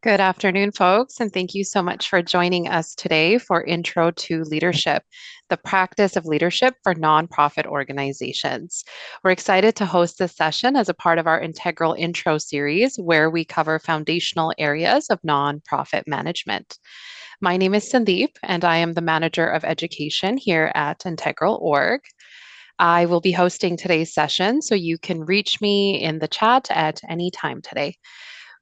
Good afternoon, folks, and thank you so much for joining us today for Intro to Leadership, the practice of leadership for nonprofit organizations. We're excited to host this session as a part of our Integral Intro series, where we cover foundational areas of nonprofit management. My name is Sandeep, and I am the Manager of Education here at IntegralOrg. I will be hosting today's session, so you can reach me in the chat at any time today.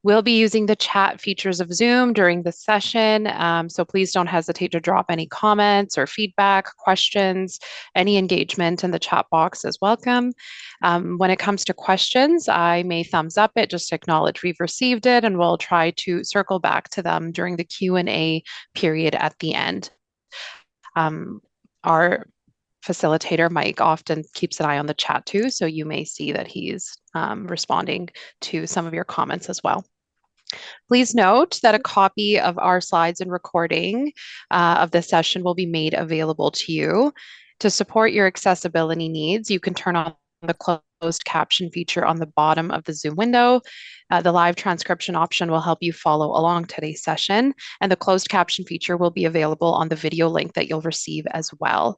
We'll be using the chat features of Zoom during the session, so please don't hesitate to drop any comments or feedback, questions. Any engagement in the chat box is welcome. When it comes to questions, I may thumbs up it just to acknowledge we've received it, and we'll try to circle back to them during the Q&A period at the end. Our facilitator, Mike, often keeps an eye on the chat too, so you may see that he's responding to some of your comments as well. Please note that a copy of our slides and recording of this session will be made available to you. To support your accessibility needs, you can turn on the closed caption feature on the bottom of the Zoom window. The live transcription option will help you follow along today's session, and the closed caption feature will be available on the video link that you'll receive as well.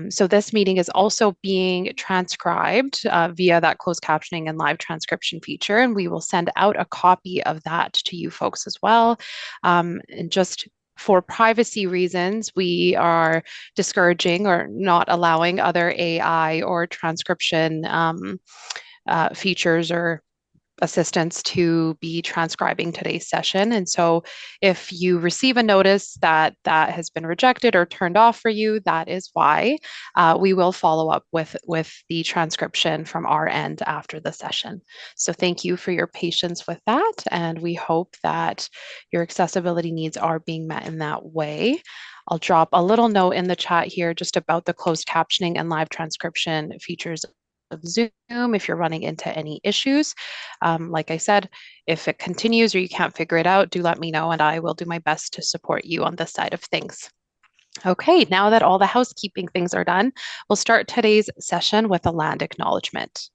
So this meeting is also being transcribed via that closed captioning and live transcription feature, and we will send out a copy of that to you folks as well. And just for privacy reasons, we are discouraging or not allowing other AI or transcription features or assistants to be transcribing today's session. And so if you receive a notice that that has been rejected or turned off for you, that is why. We will follow up with the transcription from our end after the session. So thank you for your patience with that. And we hope that your accessibility needs are being met in that way. I'll drop a little note in the chat here just about the closed captioning and live transcription features of Zoom if you're running into any issues. Like I said, if it continues or you can't figure it out, do let me know and I will do my best to support you on this side of things. Okay, now that all the housekeeping things are done, we'll start today's session with a land acknowledgement.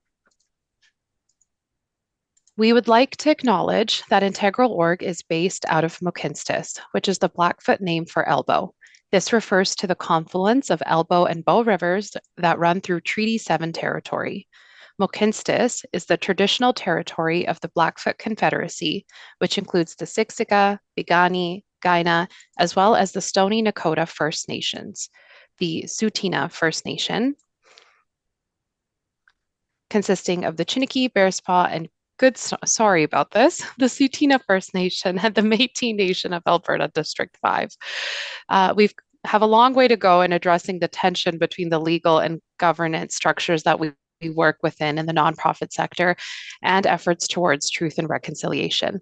We would like to acknowledge that IntegralOrg is based out of Mohkinstsis, which is the Blackfoot name for elbow. This refers to the confluence of Elbow and Bow rivers that run through Treaty 7 territory. Mohkinstsis is the traditional territory of the Blackfoot Confederacy, which includes the Siksika, Piikani, Kainai, as well as the Stoney Nakoda First Nations, the Tsuut'ina First Nation, consisting of the Chiniki, Bearspaw, and sorry about this, the Tsuut'ina First Nation and the Métis Nation of Alberta District 5. We have a long way to go in addressing the tension between the legal and governance structures that we work within in the nonprofit sector and efforts towards truth and reconciliation.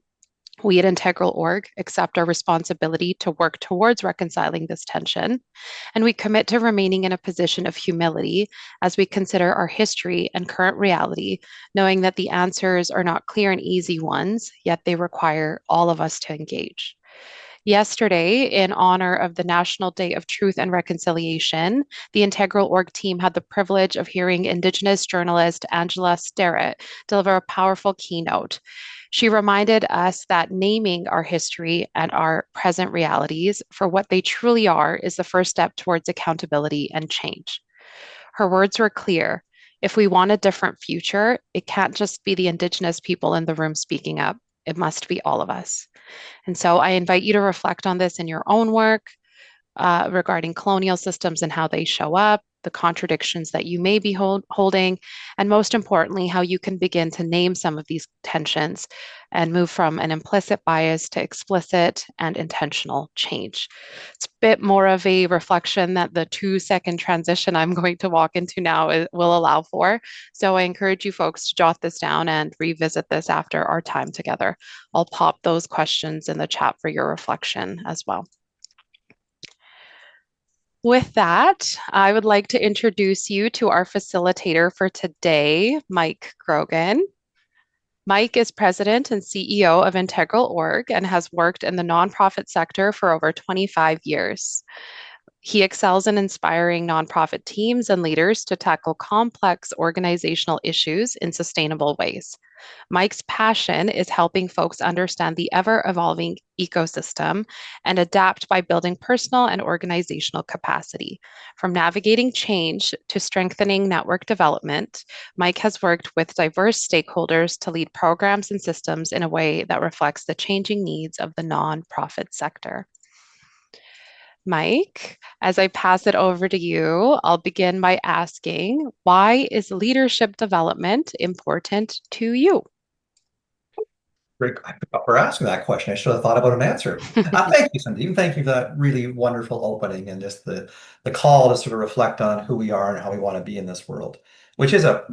We at IntegralOrg accept our responsibility to work towards reconciling this tension, and we commit to remaining in a position of humility as we consider our history and current reality, knowing that the answers are not clear and easy ones, yet they require all of us to engage. Yesterday, in honor of the National Day of Truth and Reconciliation, the IntegralOrg team had the privilege of hearing Indigenous journalist Angela Sterrett deliver a powerful keynote. She reminded us that naming our history and our present realities for what they truly are is the first step towards accountability and change. Her words were clear. If we want a different future, it can't just be the Indigenous people in the room speaking up. It must be all of us. And so I invite you to reflect on this in your own work regarding colonial systems and how they show up, the contradictions that you may be holding, and most importantly, how you can begin to name some of these tensions and move from an implicit bias to explicit and intentional change. It's a bit more of a reflection that the 2-second transition I'm going to walk into now will allow for. So I encourage you folks to jot this down and revisit this after our time together. I'll pop those questions in the chat for your reflection as well. With that, I would like to introduce you to our facilitator for today, Mike Grogan. Mike is president and CEO of IntegralOrg and has worked in the nonprofit sector for over 25 years. He excels in inspiring nonprofit teams and leaders to tackle complex organizational issues in sustainable ways. Mike's passion is helping folks understand the ever evolving ecosystem and adapt by building personal and organizational capacity. From navigating change to strengthening network development, Mike has worked with diverse stakeholders to lead programs and systems in a way that reflects the changing needs of the nonprofit sector. Mike, as I pass it over to you, I'll begin by asking, why is leadership development important to you? Great for asking that question. I should have thought about an answer. Thank you, Sandeep. Thank you for that really wonderful opening and just the call to sort of reflect on who we are and how we want to be in this world, which is a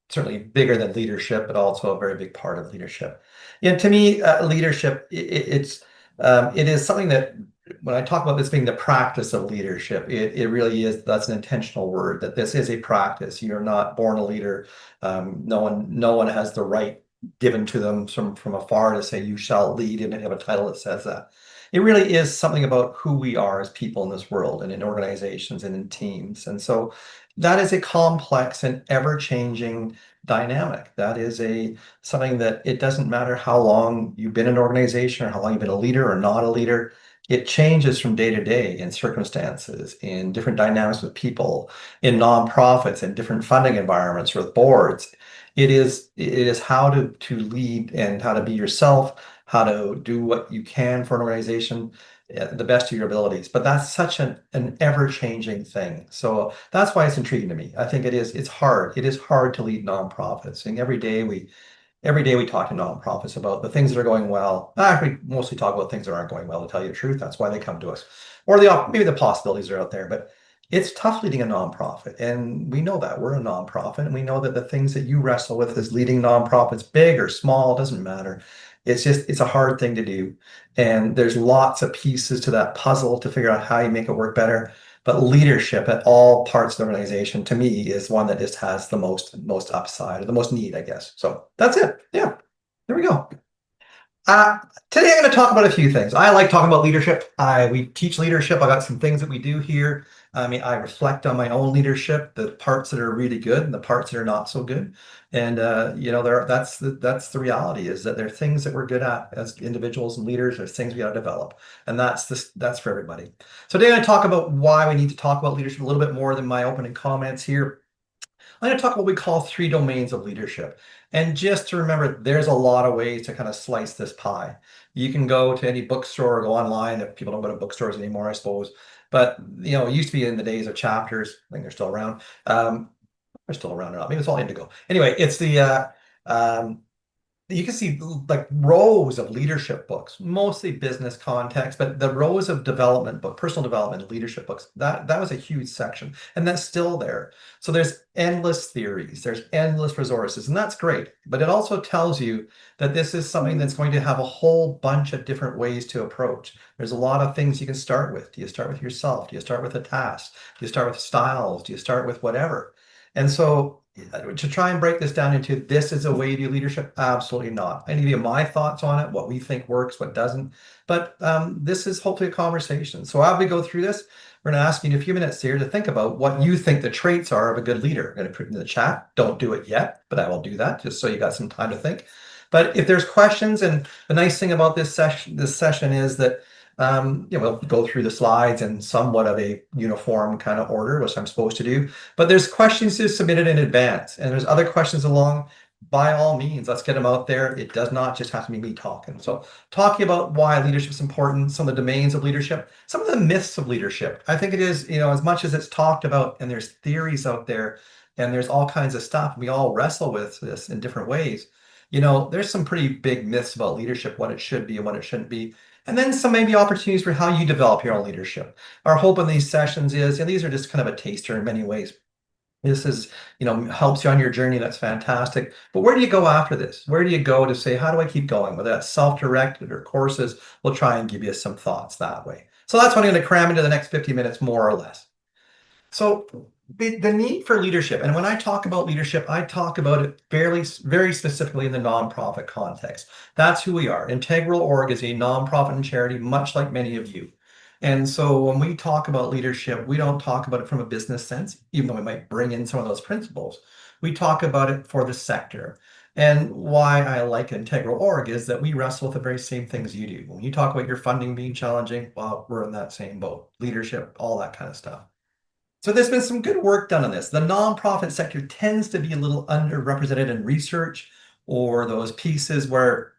certainly bigger than leadership, but also a very big part of leadership. Yeah, to me, leadership it is something that when I talk about this being the practice of leadership, it really is. That's an intentional word. That this is a practice. You're not born a leader. No one has the right given to them from afar to say you shall lead and have a title that says that. It really is something about who we are as people in this world and in organizations and in teams. And so that is a complex and ever-changing dynamic. That is a something that it doesn't matter how long you've been in an organization or how long you've been a leader or not a leader. It changes from day to day in circumstances, in different dynamics with people, in nonprofits, in different funding environments with boards. It is how to lead and how to be yourself, how to do what you can for an organization at the best of your abilities. But that's such an ever-changing thing. So that's why it's intriguing to me. I think it's hard. It is hard to lead nonprofits. And every day we talk to nonprofits about the things that are going well. We mostly talk about things that aren't going well, to tell you the truth. That's why they come to us. Or maybe the possibilities are out there, but it's tough leading a nonprofit. And we know that. We're a nonprofit, and we know that the things that you wrestle with as leading nonprofits, big or small, doesn't matter. It's a hard thing to do. And there's lots of pieces to that puzzle to figure out how you make it work better. But leadership at all parts of the organization, to me, is one that just has the most upside or the most need, I guess. So that's it. Yeah, there we go. Uh, Today I'm going to talk about a few things. I like talking about leadership. We teach leadership. I got some things that we do here. I mean, I reflect on my own leadership, the parts that are really good and the parts that are not so good. And that's the reality, is that there are things that we're good at as individuals and leaders. There's things we got to develop, and that's for everybody. So today I'm going to talk about why we need to talk about leadership a little bit more than my opening comments here. I'm going to talk about what we call three domains of leadership. And just to remember, there's a lot of ways to kind of slice this pie. You can go to any bookstore or go online, if people don't go to bookstores anymore, I suppose. But it used to be in the days of chapters. I think they're still around. They're still around or not. Maybe it's all indigo. Anyway, it's you can see like rows of leadership books, mostly business context, but the rows of development book, personal development, leadership books, that was a huge section, and that's still there. So there's endless theories, there's endless resources, and that's great. But it also tells you that this is something that's going to have a whole bunch of different ways to approach. There's a lot of things you can start with. Do you start with yourself? Do you start with a task? Do you start with styles? Do you start with whatever? And so to try and break this down into this is a way to do leadership, absolutely not. I give you my thoughts on it, what we think works, what doesn't. But this is hopefully a conversation. So as we go through this, we're going to ask you in a few minutes here to think about what you think the traits are of a good leader. I'm going to put it in the chat. Don't do it yet, but I will do that just so you got some time to think. But if there's questions, and the nice thing about this session is that we'll go through the slides in somewhat of a uniform kind of order, which I'm supposed to do. But there's questions to submit it in advance, and there's other questions along. By all means, let's get them out there. It does not just have to be me talking. So talking about why leadership is important, some of the domains of leadership, some of the myths of leadership. I think it is, as much as it's talked about and there's theories out there and there's all kinds of stuff, we all wrestle with this in different ways. There's some pretty big myths about leadership, what it should be and what it shouldn't be. And then some maybe opportunities for how you develop your own leadership. Our hope in these sessions is, and these are just kind of a taster in many ways. This is, helps you on your journey. That's fantastic. But where do you go after this? Where do you go to say, how do I keep going? Whether that's self-directed or courses, we'll try and give you some thoughts that way. So that's what I'm going to cram into the next 50 minutes, more or less. So the need for leadership, and when I talk about leadership, I talk about it very specifically in the nonprofit context. That's who we are. IntegralOrg is a nonprofit and charity, much like many of you. And so when we talk about leadership, we don't talk about it from a business sense, even though we might bring in some of those principles. We talk about it for the sector. And why I like IntegralOrg is that we wrestle with the very same things you do. When you talk about your funding being challenging, well, we're in that same boat. Leadership, all that kind of stuff. So there's been some good work done on this. The nonprofit sector tends to be a little underrepresented in research or those pieces where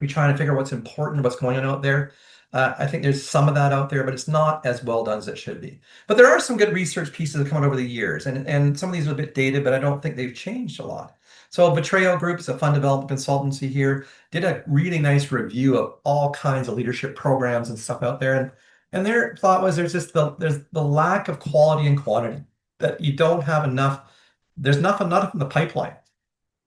we try to figure out what's important, what's going on out there. I think there's some of that out there, but it's not as well done as it should be. But there are some good research pieces that come out over the years, and some of these are a bit dated, but I don't think they've changed a lot. So Betrayal Group is a fund development consultancy here, did a really nice review of all kinds of leadership programs and stuff out there. And their thought was there's the lack of quality and quantity, that you don't have enough, there's enough in the pipeline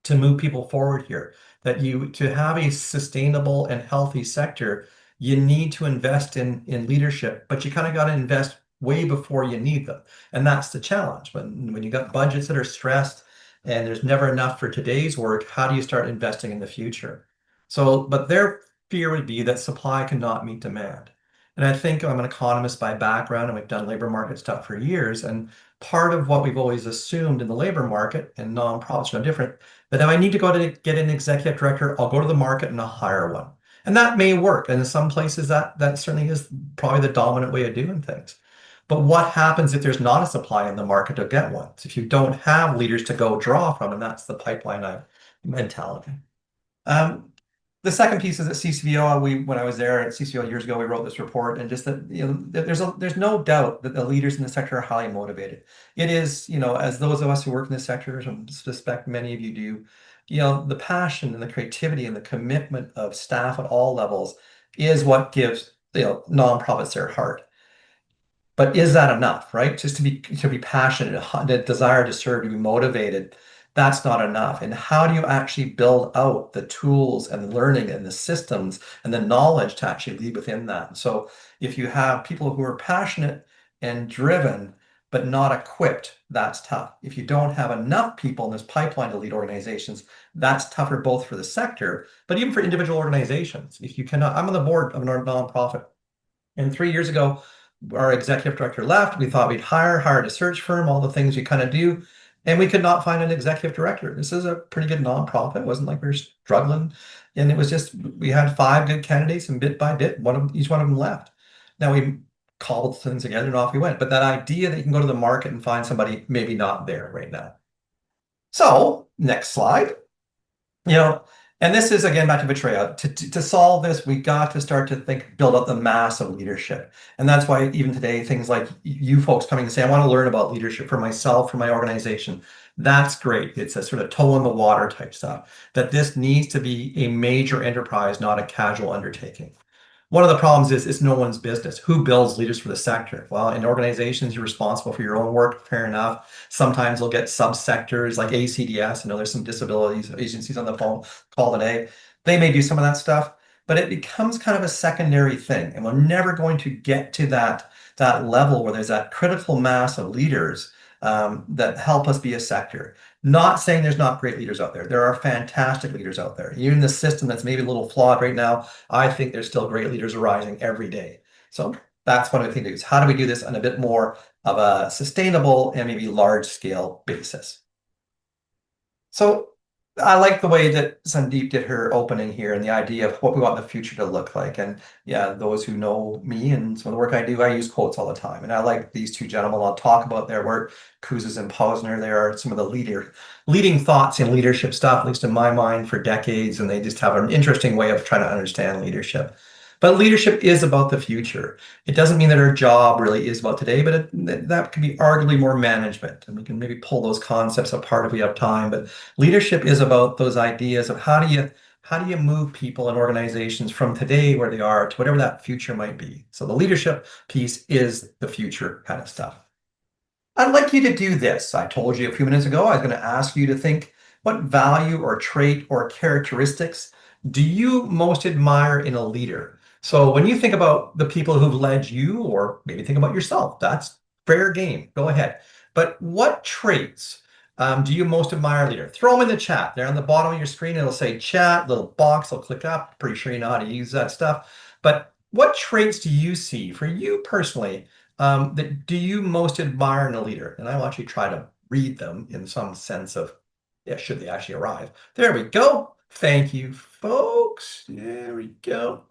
to move people forward here. That you to have a sustainable and healthy sector, you need to invest in leadership, but you kind of got to invest way before you need them. And that's the challenge. When you got budgets that are stressed and there's never enough for today's work, how do you start investing in the future? So, but their fear would be that supply cannot meet demand. And I think I'm an economist by background, and we've done labor market stuff for years. And part of what we've always assumed in the labor market, and nonprofits are no different, that if I need to go to get an executive director, I'll go to the market and I'll hire one. And that may work. And in some places that certainly is probably the dominant way of doing things. But what happens if there's not a supply in the market to get one? So if you don't have leaders to go draw from, and that's the pipeline mentality. Um, the second piece is at CCVO. When I was there at CCVO years ago, we wrote this report, and just that there's no doubt that the leaders in the sector are highly motivated. It is, as those of us who work in this sector, and suspect many of you do, the passion and the creativity and the commitment of staff at all levels is what gives nonprofits their heart. But is that enough, right? Just to be passionate, the desire to serve, to be motivated, that's not enough. And how do you actually build out the tools and the learning and the systems and the knowledge to actually lead within that? So if you have people who are passionate and driven, but not equipped, that's tough. If you don't have enough people in this pipeline to lead organizations, that's tougher both for the sector, but even for individual organizations. If you cannot, I'm on the board of a nonprofit. And 3 years ago, our executive director left. We thought we'd hired a search firm, all the things you kind of do, and we could not find an executive director. This is a pretty good nonprofit. It wasn't like we were struggling. And it was just, we had 5 good candidates, and bit by bit, each one of them left. Now we cobbled things together and off we went. But that idea that you can go to the market and find somebody, maybe not there right now. So next slide. You know, and this is again back to betrayal. To solve this, we got to start to build up the mass of leadership. And that's why even today, things like you folks coming to say, I want to learn about leadership for myself, for my organization. That's great. It's a sort of toe in the water type stuff. That this needs to be a major enterprise, not a casual undertaking. One of the problems is it's no one's business. Who builds leaders for the sector? Well, in organizations, you're responsible for your own work, fair enough. Sometimes they'll get subsectors like ACDS. I know there's some disabilities agencies on the phone call today. They may do some of that stuff, but it becomes kind of a secondary thing. And we're never going to get to that level where there's that critical mass of leaders that help us be a sector. Not saying there's not great leaders out there. There are fantastic leaders out there. Even the system that's maybe a little flawed right now, I think there's still great leaders arising every day. So that's one of the things. How do we do this on a bit more of a sustainable and maybe large scale basis? So I like the way that Sandeep did her opening here and the idea of what we want the future to look like. And yeah, those who know me and some of the work I do, I use quotes all the time. And I like these two gentlemen. I'll talk about their work, Kouzes and Posner. They are some of the leading thoughts in leadership stuff, at least in my mind, for decades. And they just have an interesting way of trying to understand leadership. But leadership is about the future. It doesn't mean that our job really is about today, but that can be arguably more management. And we can maybe pull those concepts apart if we have time. But leadership is about those ideas of how do you move people and organizations from today where they are to whatever that future might be. So the leadership piece is the future kind of stuff. I'd like you to do this. I told you a few minutes ago, I was going to ask you to think, what value or trait or characteristics do you most admire in a leader? So when you think about the people who've led you, or maybe think about yourself, that's fair game. Go ahead. But what traits do you most admire a leader? Throw them in the chat. There on the bottom of your screen, it'll say chat, little box, I'll click up. Pretty sure you know how to use that stuff. But what traits do you see for you personally that do you most admire in a leader? And I will actually try to read them in some sense of, yeah, should they actually arrive? There we go. Thank you, folks. There we go.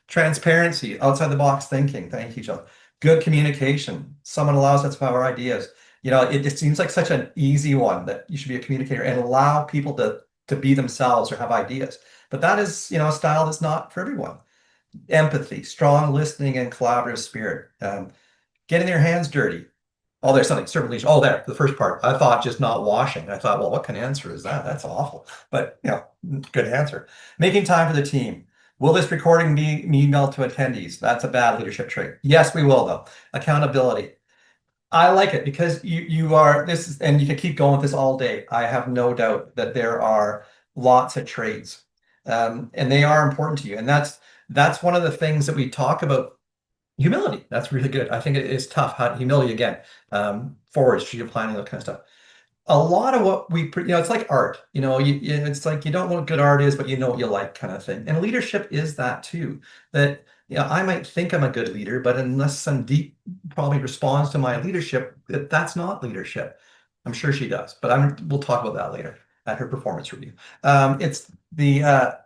Transparency, outside the box thinking. Thank you, John. Good communication. Someone allows us to have our ideas. It seems like such an easy one that you should be a communicator and allow people to be themselves or have ideas. But that is, a style that's not for everyone. Empathy, strong listening, and collaborative spirit. Getting their hands dirty. Oh, there's something. Servant leadership. Oh, there, the first part. I thought just not washing. I thought, well, what kind of answer is that? That's awful. But, good answer. Making time for the team. Will this recording be emailed to attendees? That's a bad leadership trait. Yes, we will, though. Accountability. I like it because you are this is, and you can keep going with this all day. I have no doubt that there are lots of traits, and they are important to you. And that's one of the things that we talk about. Humility. That's really good. I think it is tough. Humility again, forward strategic planning, that kind of stuff. A lot of what it's like art. It's like you don't know what good art is, but you know what you like, kind of thing. And leadership is that too. That I might think I'm a good leader, but unless some deep probably responds to my leadership, that's not leadership. I'm sure she does, but we'll talk about that later at her performance review. It's the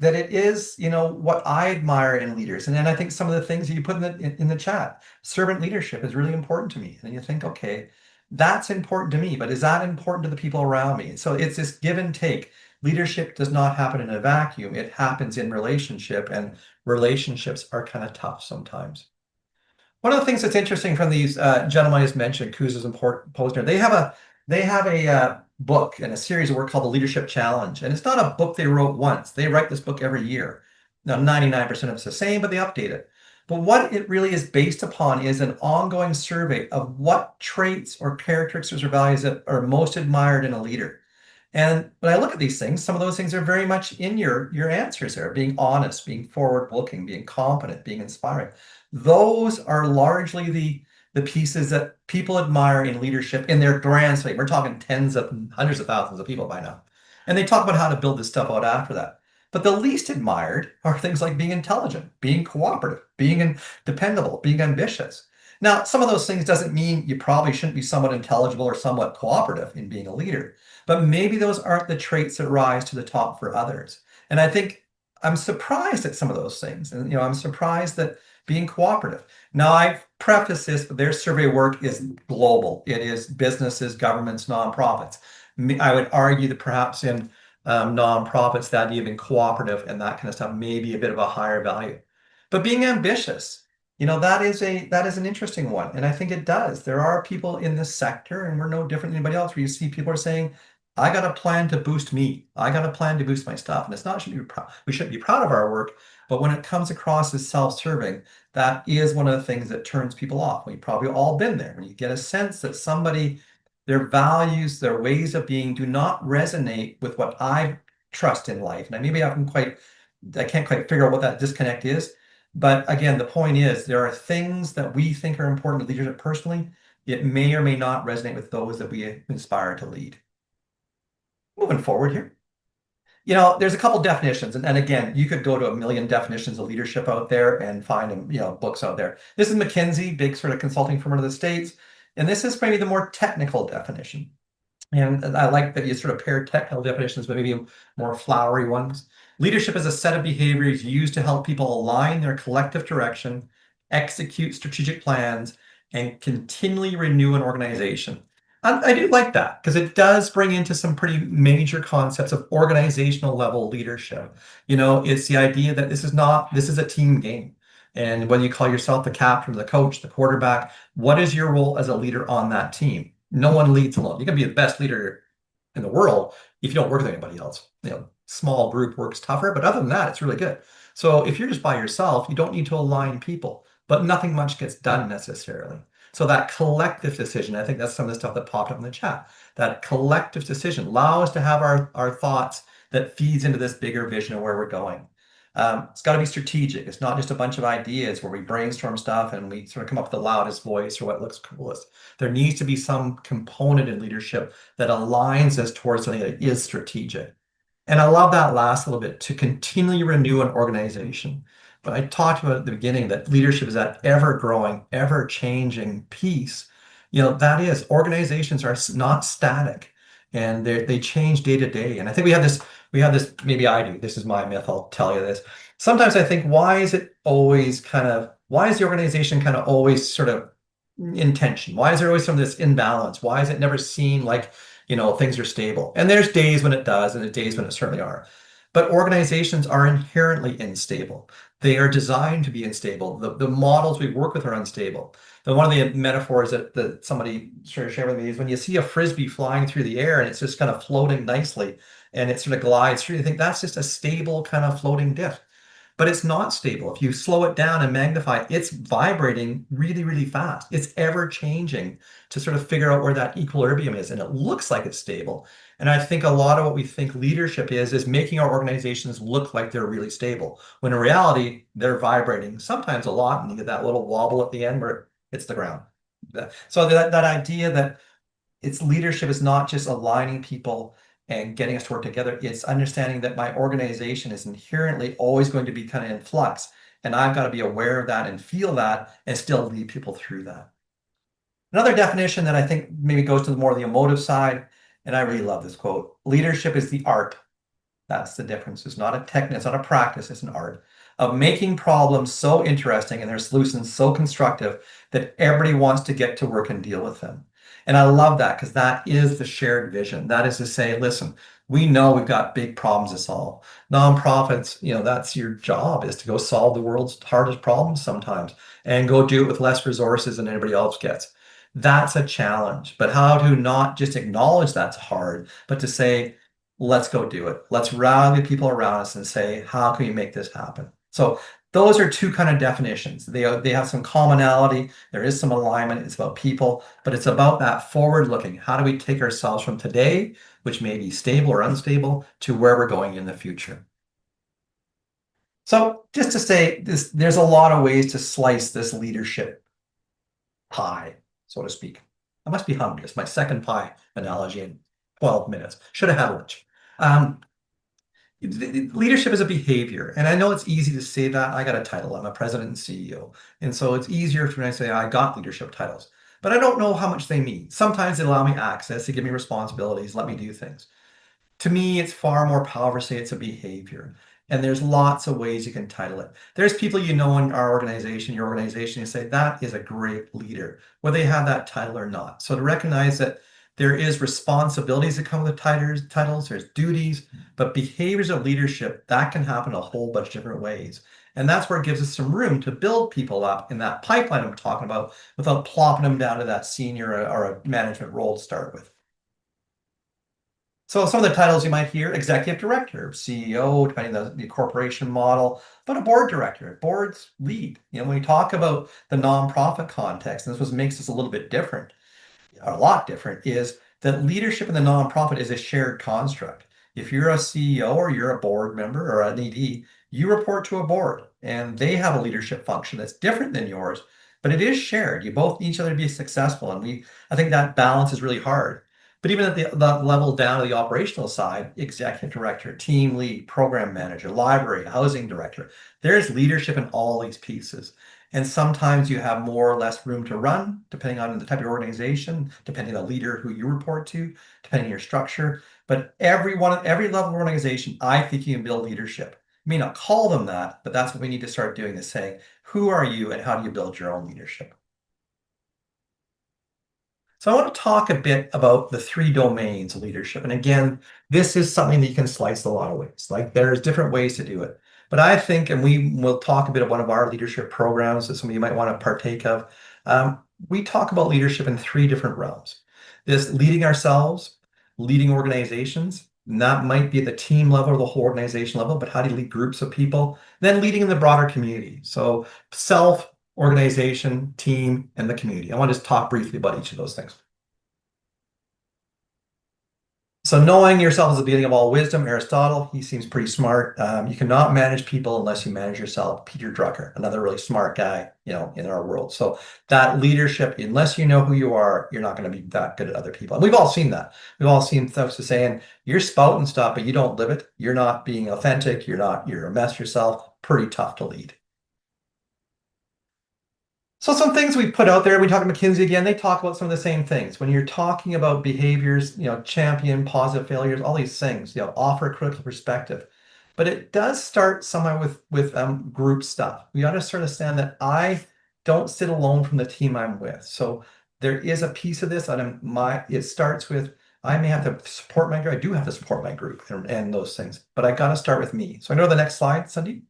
that it is, what I admire in leaders. And then I think some of the things that you put in the chat, servant leadership is really important to me. And you think, okay, that's important to me, but is that important to the people around me? So it's this give and take. Leadership does not happen in a vacuum. It happens in relationship, and relationships are kind of tough sometimes. One of the things that's interesting from these gentlemen I just mentioned, Kuzas and Posner, they have a book and a series of work called the Leadership Challenge, and it's not a book they wrote once. They write this book every year. Now, 99% of it's the same, but they update it. But what it really is based upon is an ongoing survey of what traits or characteristics or values that are most admired in a leader. And when I look at these things, some of those things are very much in your answers there, being honest, being forward-looking, being competent, being inspiring. Those are largely the pieces that people admire in leadership in their grand scheme. We're talking tens of hundreds of thousands of people by now. And they talk about how to build this stuff out after that. But the least admired are things like being intelligent, being cooperative, being dependable, being ambitious. Now, some of those things doesn't mean you probably shouldn't be somewhat intelligible or somewhat cooperative in being a leader, but maybe those aren't the traits that rise to the top for others. And I think I'm surprised at some of those things. And, I'm surprised that being cooperative. Now, I've prefaced this, but their survey work is global. It is businesses, governments, nonprofits. I would argue that perhaps in nonprofits, the idea of being cooperative and that kind of stuff may be a bit of a higher value. But being ambitious, that is an interesting one. And I think it does. There are people in this sector, and we're no different than anybody else, where you see people are saying, I got a plan to boost me. I got a plan to boost my stuff. And it's not we shouldn't be proud of our work, but when it comes across as self-serving, that is one of the things that turns people off. We've probably all been there. When you get a sense that somebody, their values, their ways of being do not resonate with what I trust in life. And maybe I can't quite figure out what that disconnect is. But again, the point is there are things that we think are important to leadership personally. It may or may not resonate with those that we inspire to lead. Moving forward here. There's a couple definitions, and again, you could go to a million definitions of leadership out there and find them, books out there. This is McKinsey, big sort of consulting firm in the States, and this is maybe the more technical definition. And I like that you sort of pair technical definitions, but maybe more flowery ones. Leadership is a set of behaviors used to help people align their collective direction, execute strategic plans, and continually renew an organization. I do like that because it does bring into some pretty major concepts of organizational level leadership. It's the idea that this is a team game. And whether you call yourself the captain, the coach, the quarterback, what is your role as a leader on that team? No one leads alone. You can be the best leader in the world if you don't work with anybody else. Small group works tougher, but other than that, it's really good. So if you're just by yourself, you don't need to align people, but nothing much gets done necessarily. So that collective decision, I think that's some of the stuff that popped up in the chat. That collective decision allow us to have our thoughts that feeds into this bigger vision of where we're going. It's got to be strategic. It's not just a bunch of ideas where we brainstorm stuff and we sort of come up with the loudest voice or what looks coolest. There needs to be some component in leadership that aligns us towards something that is strategic. And I love that last little bit, to continually renew an organization. I talked about at the beginning that leadership is that ever-growing, ever-changing piece. That is, organizations are not static, and they change day to day. And I think we have this, maybe I do. This is my myth, I'll tell you this. Sometimes I think, why is the organization kind of always sort of in tension? Why is there always some of this imbalance? Why is it never seen like, things are stable? And there's days when it does, and there's days when it certainly are. But organizations are inherently unstable. They are designed to be unstable. The models we work with are unstable. And one of the metaphors that somebody shared with me is when you see a frisbee flying through the air and it's just kind of floating nicely and it sort of glides through, you think that's just a stable kind of floating disc. But it's not stable. If you slow it down and magnify, it's vibrating really, really fast. It's ever changing to sort of figure out where that equilibrium is. And it looks like it's stable. And I think a lot of what we think leadership is making our organizations look like they're really stable, when in reality, they're vibrating sometimes a lot, and you get that little wobble at the end where it's the ground. So that idea that its leadership is not just aligning people and getting us to work together. It's understanding that my organization is inherently always going to be kind of in flux. And I've got to be aware of that and feel that and still lead people through that. Another definition that I think maybe goes to more of the emotive side, and I really love this quote: leadership is the art. That's the difference. It's not a technique, it's not a practice, it's an art of making problems so interesting and their solutions so constructive that everybody wants to get to work and deal with them. And I love that because that is the shared vision. That is to say, listen, we know we've got big problems to solve. Nonprofits, that's your job, is to go solve the world's hardest problems sometimes and go do it with less resources than anybody else gets. That's a challenge. But how to not just acknowledge that's hard, but to say, let's go do it. Let's rally the people around us and say, how can we make this happen? So those are two kind of definitions. They have some commonality. There is some alignment. It's about people, but it's about that forward looking. How do we take ourselves from today, which may be stable or unstable, to where we're going in the future? So just to say this, there's a lot of ways to slice this leadership pie, so to speak. I must be hungry. It's my second pie analogy in 12 minutes. Should have had lunch. Um, Leadership is a behavior, and I know it's easy to say that. I got a title. I'm a president and CEO, and so it's easier for me to say I got leadership titles, but I don't know how much they mean. Sometimes they allow me access, they give me responsibilities, let me do things. To me, it's far more powerful to say it's a behavior. And there's lots of ways you can title it. There's people in our organization, your organization, you say that is a great leader, whether they have that title or not. So to recognize that there is responsibilities that come with titles, there's duties, but behaviors of leadership, that can happen a whole bunch of different ways. And that's where it gives us some room to build people up in that pipeline I'm talking about without plopping them down to that senior or a management role to start with. So some of the titles you might hear: executive director, CEO, depending on the corporation model, but a board director, boards lead. When we talk about the nonprofit context, and this was makes us a little bit different, a lot different, is that leadership in the nonprofit is a shared construct. If you're a CEO or you're a board member or an ED, you report to a board and they have a leadership function that's different than yours, but it is shared. You both need each other to be successful. And I think that balance is really hard. But even at the level down to the operational side, executive director, team lead, program manager, library, housing director, there's leadership in all these pieces. And sometimes you have more or less room to run, depending on the type of organization, depending on the leader who you report to, depending on your structure. But every level of organization, I think you can build leadership. You may not call them that, but that's what we need to start doing, is saying, who are you and how do you build your own leadership? So I want to talk a bit about the three domains of leadership. And again, this is something that you can slice a lot of ways. Like, there's different ways to do it. But I think, and we will talk a bit of one of our leadership programs that some of you might want to partake of. We talk about leadership in three different realms. This leading ourselves, leading organizations, and that might be at the team level or the whole organization level, but how do you lead groups of people? Then leading in the broader community. So self, organization, team, and the community. I want to just talk briefly about each of those things. So knowing yourself is the beginning of all wisdom. Aristotle, he seems pretty smart. You cannot manage people unless you manage yourself. Peter Drucker, another really smart guy, in our world. So that leadership, unless you know who you are, you're not going to be that good at other people. And we've all seen that. We've all seen folks saying, you're spouting stuff, but you don't live it. You're not being authentic. You're a mess yourself. Pretty tough to lead. So some things we put out there, we talk to McKinsey again, they talk about some of the same things. When you're talking about behaviors, champion positive failures, all these things, offer a critical perspective. But it does start somewhere with group stuff. We got to sort of understand that I don't sit alone from the team I'm with. So there is a piece of this, and it starts with I may have to support my group. I do have to support my group and those things, but I got to start with me. So I know the next slide, Sandeep.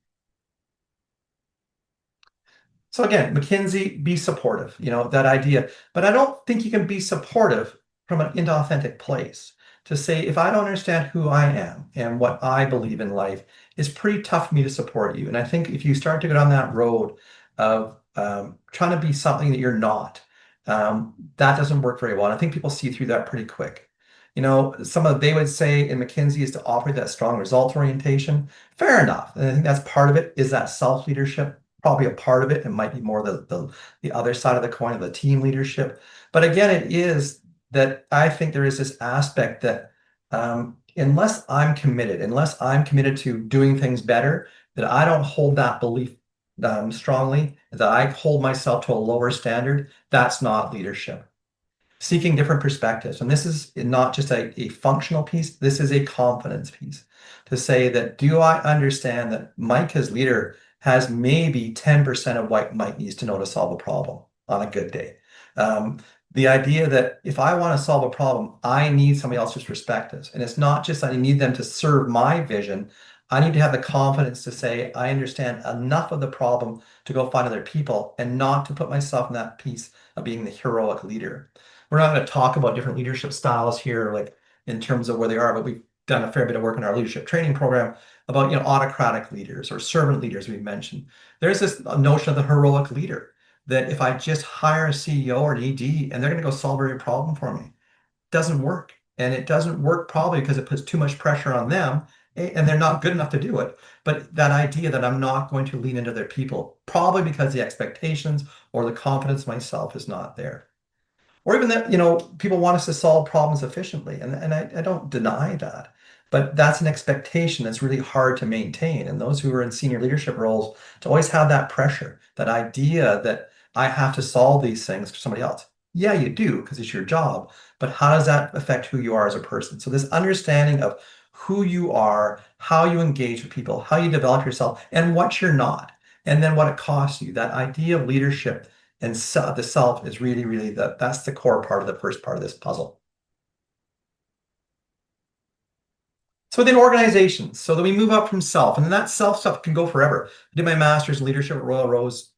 So again, McKinsey, be supportive, that idea. But I don't think you can be supportive from an inauthentic place. To say, if I don't understand who I am and what I believe in life, it's pretty tough for me to support you. And I think if you start to go down that road of trying to be something that you're not, that doesn't work very well. And I think people see through that pretty quick. They would say in McKinsey is to offer that strong results orientation. Fair enough. And I think that's part of it is that self-leadership probably a part of it. It might be more the other side of the coin of the team leadership. But again, it is that I think there is this aspect that unless I'm committed to doing things better, that I don't hold that belief strongly, that I hold myself to a lower standard, that's not leadership. Seeking different perspectives. And this is not just a functional piece, this is a confidence piece to say that do I understand that Mike as leader has maybe 10% of what Mike needs to know to solve a problem on a good day. The idea that if I want to solve a problem, I need somebody else's perspectives. And it's not just that I need them to serve my vision. I need to have the confidence to say, I understand enough of the problem to go find other people and not to put myself in that piece of being the heroic leader. We're not going to talk about different leadership styles here, like in terms of where they are, but we've done a fair bit of work in our leadership training program about autocratic leaders or servant leaders we've mentioned. There's this notion of the heroic leader that if I just hire a CEO or an ED and they're going to go solve every problem for me, it doesn't work. And it doesn't work probably because it puts too much pressure on them and they're not good enough to do it. But that idea that I'm not going to lean into their people, probably because the expectations or the confidence myself is not there. Or even that, people want us to solve problems efficiently. And I don't deny that. But that's an expectation that's really hard to maintain. And those who are in senior leadership roles to always have that pressure, that idea that I have to solve these things for somebody else. Yeah, you do, because it's your job. But how does that affect who you are as a person? So this understanding of who you are, how you engage with people, how you develop yourself, and what you're not, and then what it costs you. That idea of leadership and the self is really, really that's the core part of the first part of this puzzle. So within organizations, so that we move up from self, and then that self stuff can go forever. I did my master's in leadership at Royal Rose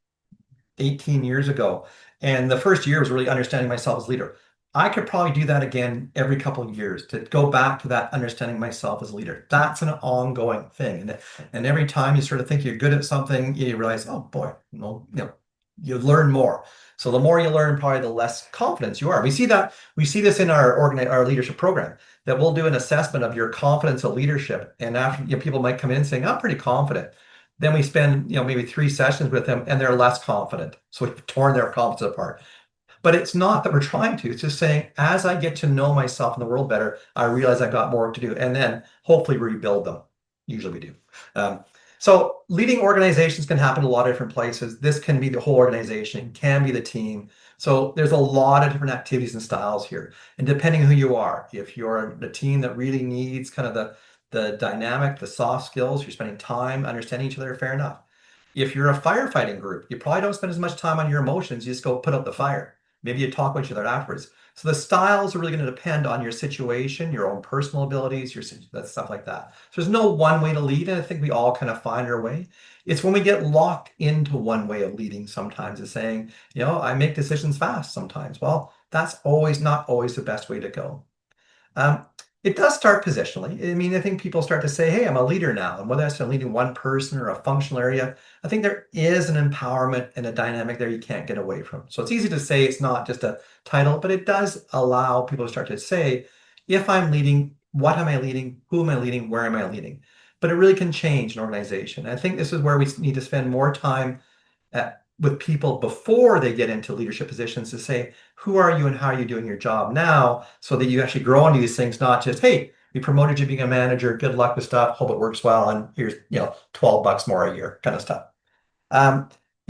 18 years ago. And the first year was really understanding myself as leader. I could probably do that again every couple of years to go back to that understanding myself as a leader. That's an ongoing thing. And every time you sort of think you're good at something, you realize, oh boy, you learn more. So the more you learn, probably the less confidence you are. We see this in our leadership program that we'll do an assessment of your confidence of leadership. And after people might come in saying, I'm pretty confident. Then we spend, maybe 3 sessions with them and they're less confident. So we've torn their confidence apart. But it's not that we're trying to. It's just saying, as I get to know myself in the world better, I realize I've got more work to do. And then hopefully rebuild them. Usually we do. So leading organizations can happen in a lot of different places. This can be the whole organization, can be the team. So there's a lot of different activities and styles here. And depending who you are, if you're the team that really needs kind of the dynamic, the soft skills, you're spending time understanding each other, fair enough. If you're a firefighting group, you probably don't spend as much time on your emotions. You just go put out the fire. Maybe you talk with each other afterwards. So the styles are really going to depend on your situation, your own personal abilities, that stuff like that. So there's no one way to lead, and I think we all kind of find our way. It's when we get locked into one way of leading sometimes, is saying, I make decisions fast sometimes. Well, that's not always the best way to go. It does start positionally. I mean, I think people start to say, hey, I'm a leader now. And whether that's leading one person or a functional area, I think there is an empowerment and a dynamic there you can't get away from. So it's easy to say it's not just a title, but it does allow people to start to say, if I'm leading, what am I leading? Who am I leading? Where am I leading? But it really can change an organization. I think this is where we need to spend more time with people before they get into leadership positions to say, who are you and how are you doing your job now, so that you actually grow into these things, not just, hey, we promoted you being a manager, good luck with stuff, hope it works well, and here's $12 more a year kind of stuff.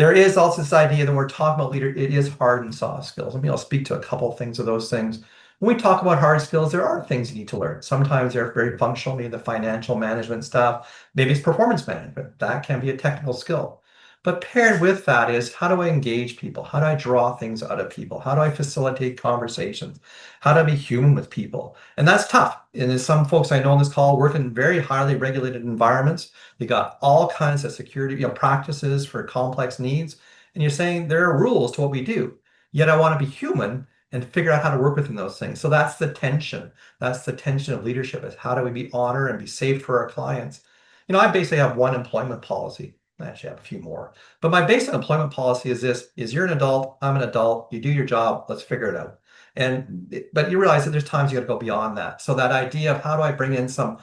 There is also this idea that when we're talking about leader, it is hard and soft skills. I mean, I'll speak to a couple of things of those things. When we talk about hard skills, there are things you need to learn. Sometimes they're very functional, maybe the financial management stuff, maybe it's performance management. That can be a technical skill. But paired with that is how do I engage people? How do I draw things out of people? How do I facilitate conversations? How do I be human with people? And that's tough. And there's some folks I know on this call work in very highly regulated environments. They got all kinds of security, practices for complex needs. And you're saying there are rules to what we do. Yet I want to be human and figure out how to work within those things. So that's the tension. That's the tension of leadership is how do we be honor and be safe for our clients? I basically have one employment policy. I actually have a few more. But my basic employment policy is this, is you're an adult, I'm an adult, you do your job, let's figure it out. But you realize that there's times you got to go beyond that. So that idea of how do I bring in some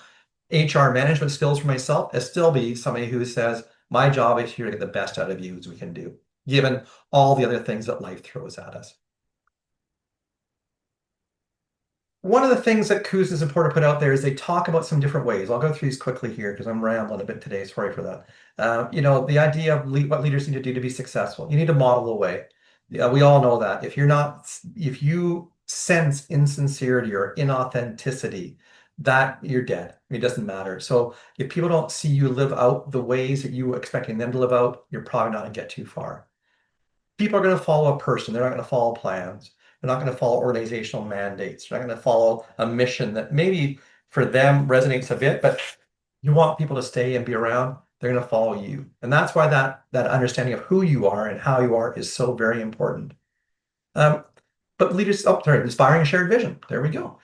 HR management skills for myself is still be somebody who says, my job is here to get the best out of you as we can do, given all the other things that life throws at us. One of the things that Kuz is important to put out there is they talk about some different ways. I'll go through these quickly here because I'm rambling a bit today. Sorry for that. The idea of what leaders need to do to be successful. You need to model the way. We all know that. If you sense insincerity or inauthenticity, that you're dead. It doesn't matter. So if people don't see you live out the ways that you were expecting them to live out, you're probably not going to get too far. People are going to follow a person. They're not going to follow plans. They're not going to follow organizational mandates. They're not going to follow a mission that maybe for them resonates a bit, but you want people to stay and be around. They're going to follow you. And that's why that understanding of who you are and how you are is so very important. Um, but leaders, oh, sorry, inspiring a shared vision. There we go.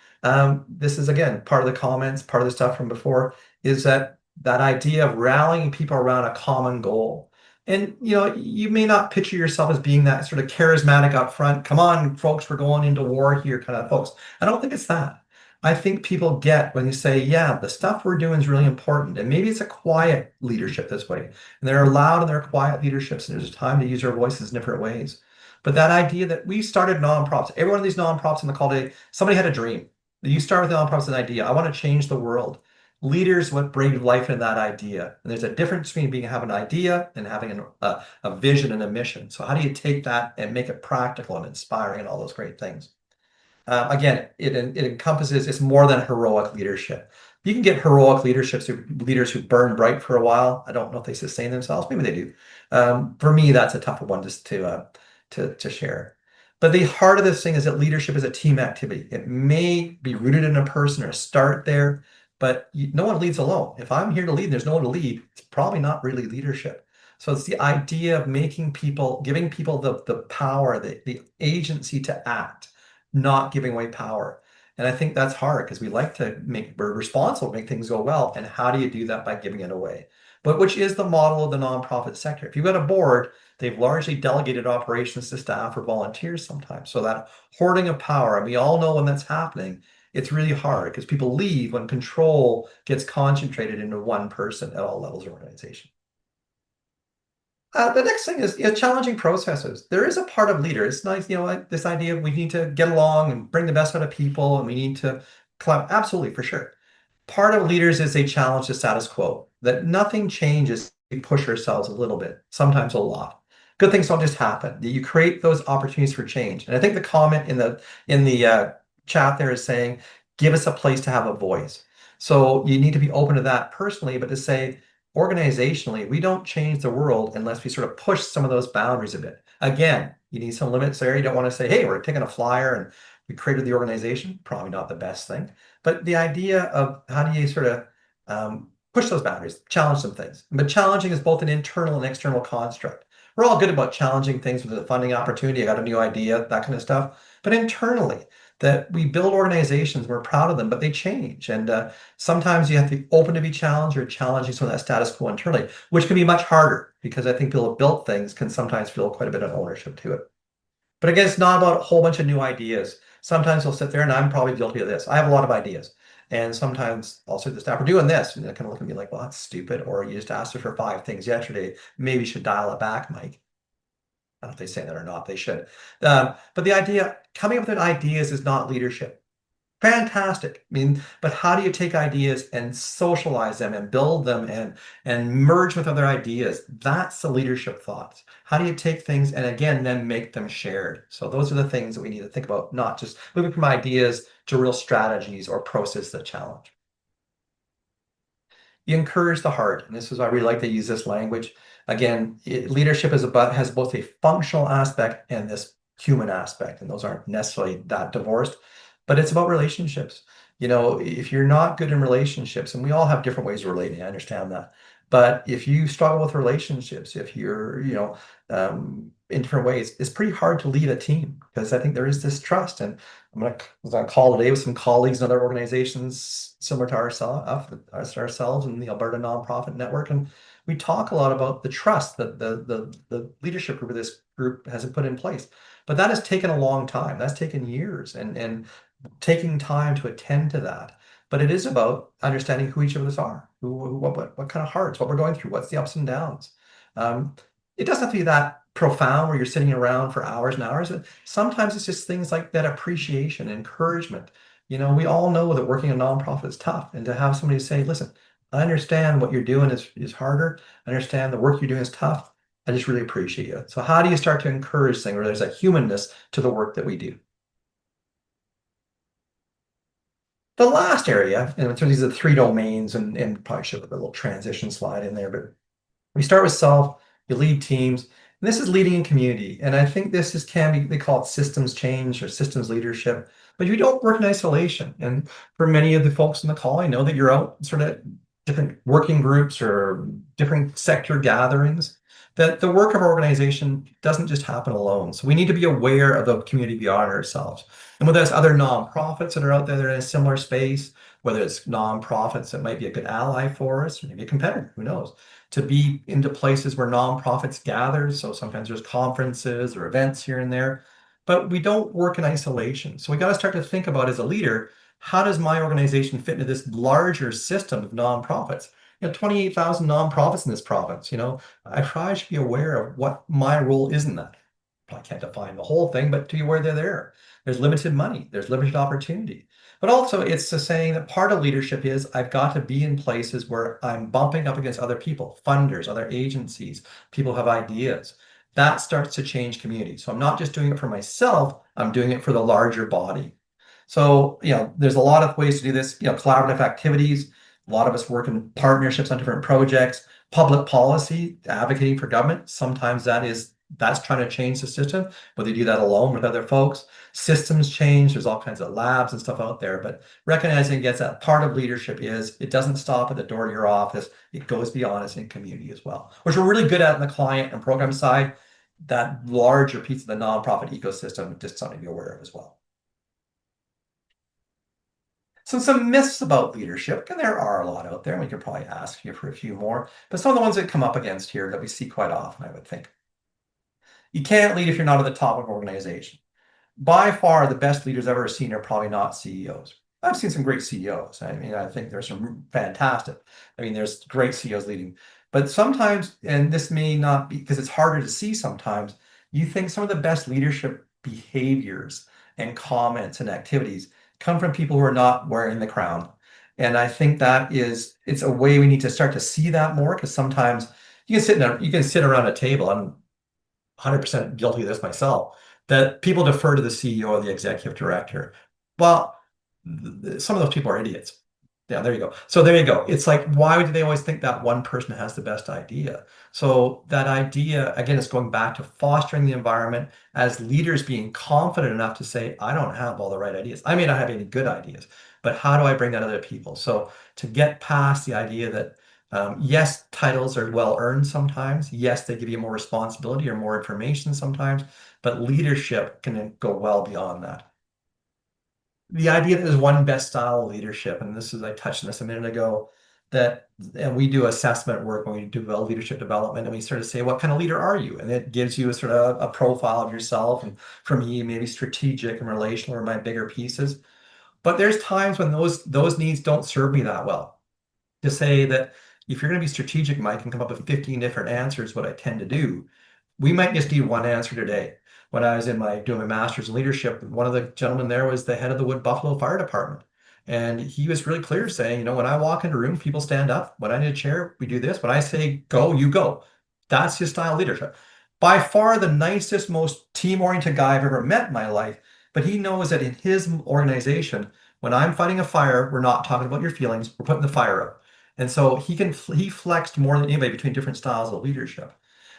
This is again part of the comments, part of the stuff from before, is that idea of rallying people around a common goal. And you may not picture yourself as being that sort of charismatic up front. Come on, folks, we're going into war here, kind of folks. I don't think it's that. I think people get when you say, yeah, the stuff we're doing is really important. And maybe it's a quiet leadership this way. And there are loud and there are quiet leaderships, and there's time to use our voices in different ways. But that idea that we started nonprofits, every one of these nonprofits in the call today, somebody had a dream. You start with the nonprofits an idea. I want to change the world. Leaders would bring life into that idea. And there's a difference between having an idea and having a vision and a mission. So how do you take that and make it practical and inspiring and all those great things? Again, it encompasses, it's more than heroic leadership. You can get heroic leaders who burn bright for a while. I don't know if they sustain themselves. Maybe they do. For me, that's a tougher one just to share. But the heart of this thing is that leadership is a team activity. It may be rooted in a person or start there, but no one leads alone. If I'm here to lead, there's no one to lead. It's probably not really leadership. So it's the idea of giving people the power, the agency to act, not giving away power. And I think that's hard because we're responsible to make things go well. And how do you do that by giving it away? But which is the model of the nonprofit sector. If you've got a board, they've largely delegated operations to staff or volunteers sometimes. So that hoarding of power, and we all know when that's happening, it's really hard because people leave when control gets concentrated into one person at all levels of organization. The next thing is challenging processes. There is a part of leader. It's nice, like this idea of we need to get along and bring the best out of people, and we need to collab. Absolutely, for sure. Part of leaders is they challenge the status quo, that nothing changes. We push ourselves a little bit, sometimes a lot. Good things don't just happen. You create those opportunities for change. And I think the comment in the chat there is saying, give us a place to have a voice. So you need to be open to that personally, but to say, organizationally, we don't change the world unless we sort of push some of those boundaries a bit. Again, you need some limits there. You don't want to say, hey, we're taking a flyer and we created the organization. Probably not the best thing. But the idea of how do you sort of push those boundaries, challenge some things. But challenging is both an internal and external construct. We're all good about challenging things with a funding opportunity. I got a new idea, that kind of stuff. But internally, that we build organizations, we're proud of them, but they change. And sometimes you have to be open to be challenged or challenging some of that status quo internally, which can be much harder because I think people who built things can sometimes feel quite a bit of ownership to it. But again, it's not about a whole bunch of new ideas. Sometimes we'll sit there, and I'm probably guilty of this. I have a lot of ideas. And sometimes I'll say to the staff, we're doing this. And they kind of look at me like, well, that's stupid. Or you just asked us for 5 things yesterday. Maybe you should dial it back, Mike. I don't know if they say that or not. They should. But the idea, coming up with ideas is not leadership. Fantastic. I mean, but how do you take ideas and socialize them and build them and merge with other ideas? That's the leadership thoughts. How do you take things and again then make them shared? So those are the things that we need to think about, not just moving from ideas to real strategies or process that challenge. You encourage the heart, and this is why I really like to use this language. Again, leadership is about has both a functional aspect and this human aspect, and those aren't necessarily that divorced, but it's about relationships. You know, if you're not good in relationships, and we all have different ways of relating, I understand that. But if you struggle with relationships, if you're, in different ways, it's pretty hard to lead a team because I think there is this trust. And was on a call today with some colleagues in other organizations similar to ourselves in the Alberta Nonprofit Network, and we talk a lot about the trust that the leadership group of this group has put in place. But that has taken a long time. That's taken years, and taking time to attend to that. But it is about understanding who each of us are, what kind of hearts, what we're going through, what's the ups and downs. Um, it doesn't have to be that profound where you're sitting around for hours and hours. Sometimes it's just things like that appreciation, encouragement. You know, we all know that working a nonprofit is tough, and to have somebody say, "Listen, I understand what you're doing is harder. I understand the work you're doing is tough. I just really appreciate you." So how do you start to encourage things where there's a humanness to the work that we do? The last area, and so these are the three domains, and probably should have a little transition slide in there, but we start with self, you lead teams, and this is leading in community. And I think this is can be, they call it systems change or systems leadership, but you don't work in isolation. And for many of the folks in the call, I know that you're out sort of different working groups or different sector gatherings, that the work of our organization doesn't just happen alone. So we need to be aware of the community beyond ourselves. And whether it's other nonprofits that are out there that are in a similar space, whether it's nonprofits that might be a good ally for us, or maybe a competitor, who knows, to be into places where nonprofits gather. So sometimes there's conferences or events here and there, but we don't work in isolation. So we got to start to think about as a leader, how does my organization fit into this larger system of nonprofits? 28,000 nonprofits in this province. I probably should be aware of what my role is in that. I can't define the whole thing, but to be aware they're there. There's limited money, there's limited opportunity. But also, it's the saying that part of leadership is I've got to be in places where I'm bumping up against other people, funders, other agencies, people who have ideas. That starts to change community. So I'm not just doing it for myself, I'm doing it for the larger body. So, there's a lot of ways to do this, collaborative activities. A lot of us work in partnerships on different projects, public policy, advocating for government. Sometimes that's trying to change the system, but they do that alone with other folks. Systems change. There's all kinds of labs and stuff out there, but recognizing gets that part of leadership is it doesn't stop at the door of your office. It goes beyond us in community as well, which we're really good at in the client and program side. That larger piece of the nonprofit ecosystem, just something to be aware of as well. So some myths about leadership, and there are a lot out there, and we could probably ask you for a few more, but some of the ones that come up against here that we see quite often, I would think. You can't lead if you're not at the top of an organization. By far, the best leaders I've ever seen are probably not CEOs. I've seen some great CEOs. I mean, I think there's some fantastic. I mean, there's great CEOs leading. But sometimes, and this may not be because it's harder to see sometimes, you think some of the best leadership behaviors and comments and activities come from people who are not wearing the crown. And I think it's a way we need to start to see that more because sometimes you can sit around a table. I'm 100% guilty of this myself, that people defer to the CEO or the executive director. Well, some of those people are idiots. Yeah, there you go. So there you go. It's like, why do they always think that one person has the best idea? So that idea, again, is going back to fostering the environment as leaders being confident enough to say, I don't have all the right ideas. I may not have any good ideas, but how do I bring that to other people? So to get past the idea that yes, titles are well earned sometimes. Yes, they give you more responsibility or more information sometimes, but leadership can go well beyond that. The idea that there's one best style of leadership, and this is, I touched on this a minute ago, and we do assessment work when we do leadership development, and we sort of say, what kind of leader are you? And it gives you a sort of a profile of yourself. And for me, maybe strategic and relational are my bigger pieces. But there's times when those needs don't serve me that well. To say that if you're going to be strategic, Mike, and come up with 15 different answers, what I tend to do, we might just need one answer today. when I was doing my master's in leadership, one of the gentlemen there was the head of the Wood Buffalo Fire Department. And he was really clear saying, when I walk into a room, people stand up. When I need a chair, we do this. When I say go, you go. That's his style of leadership. By far the nicest, most team-oriented guy I've ever met in my life. But he knows that in his organization, when I'm fighting a fire, we're not talking about your feelings. We're putting the fire out. And so he flexed more than anybody between different styles of leadership.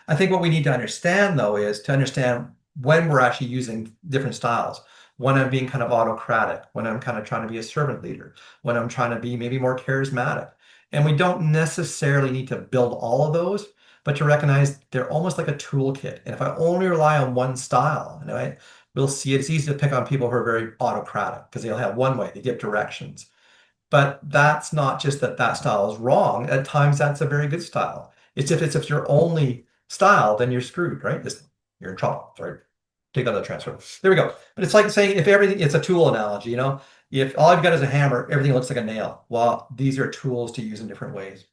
I think what we need to understand, though, is to understand when we're actually using different styles. When I'm being kind of autocratic, when I'm kind of trying to be a servant leader, when I'm trying to be maybe more charismatic. And we don't necessarily need to build all of those, but to recognize they're almost like a toolkit. And if I only rely on one style, we'll see it's easy to pick on people who are very autocratic because they'll have one way, they give directions. But that's not just that style is wrong. At times, that's a very good style. It's if your only style, then you're screwed, right? You're in trouble. Sorry, take that out of the transfer. There we go. But it's like saying if everything, it's a tool analogy, If all you've got is a hammer, everything looks like a nail. Well, these are tools to use in different ways.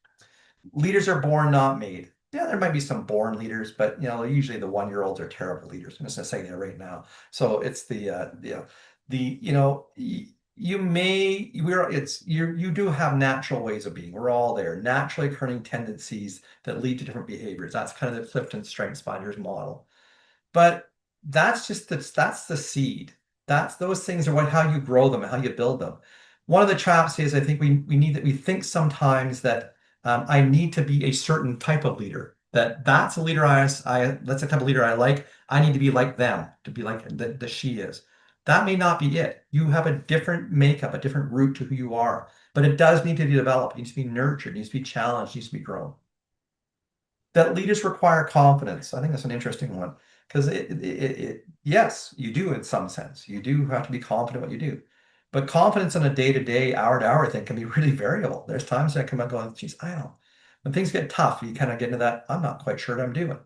Leaders are born, not made. Yeah, there might be some born leaders, but usually the 1-year-olds are terrible leaders. I'm just gonna say that right now. So it's you do have natural ways of being. We're all there, naturally occurring tendencies that lead to different behaviors. That's kind of the Clifton Strengths Finders model. But that's the seed. That's those things are how you grow them and how you build them. One of the traps is I think we think sometimes that I need to be a certain type of leader. That's a leader that's the type of leader I like. I need to be like them, to be like the she is. That may not be it. You have a different makeup, a different route to who you are, but it does need to be developed. It needs to be nurtured, it needs to be challenged, it needs to be grown. That leaders require confidence. I think that's an interesting one because yes, you do in some sense. You do have to be confident what you do. But confidence on a day-to-day, hour-to-hour thing can be really variable. There's times I come out going, geez, I don't know. When things get tough, you kind of get into that, I'm not quite sure what I'm doing.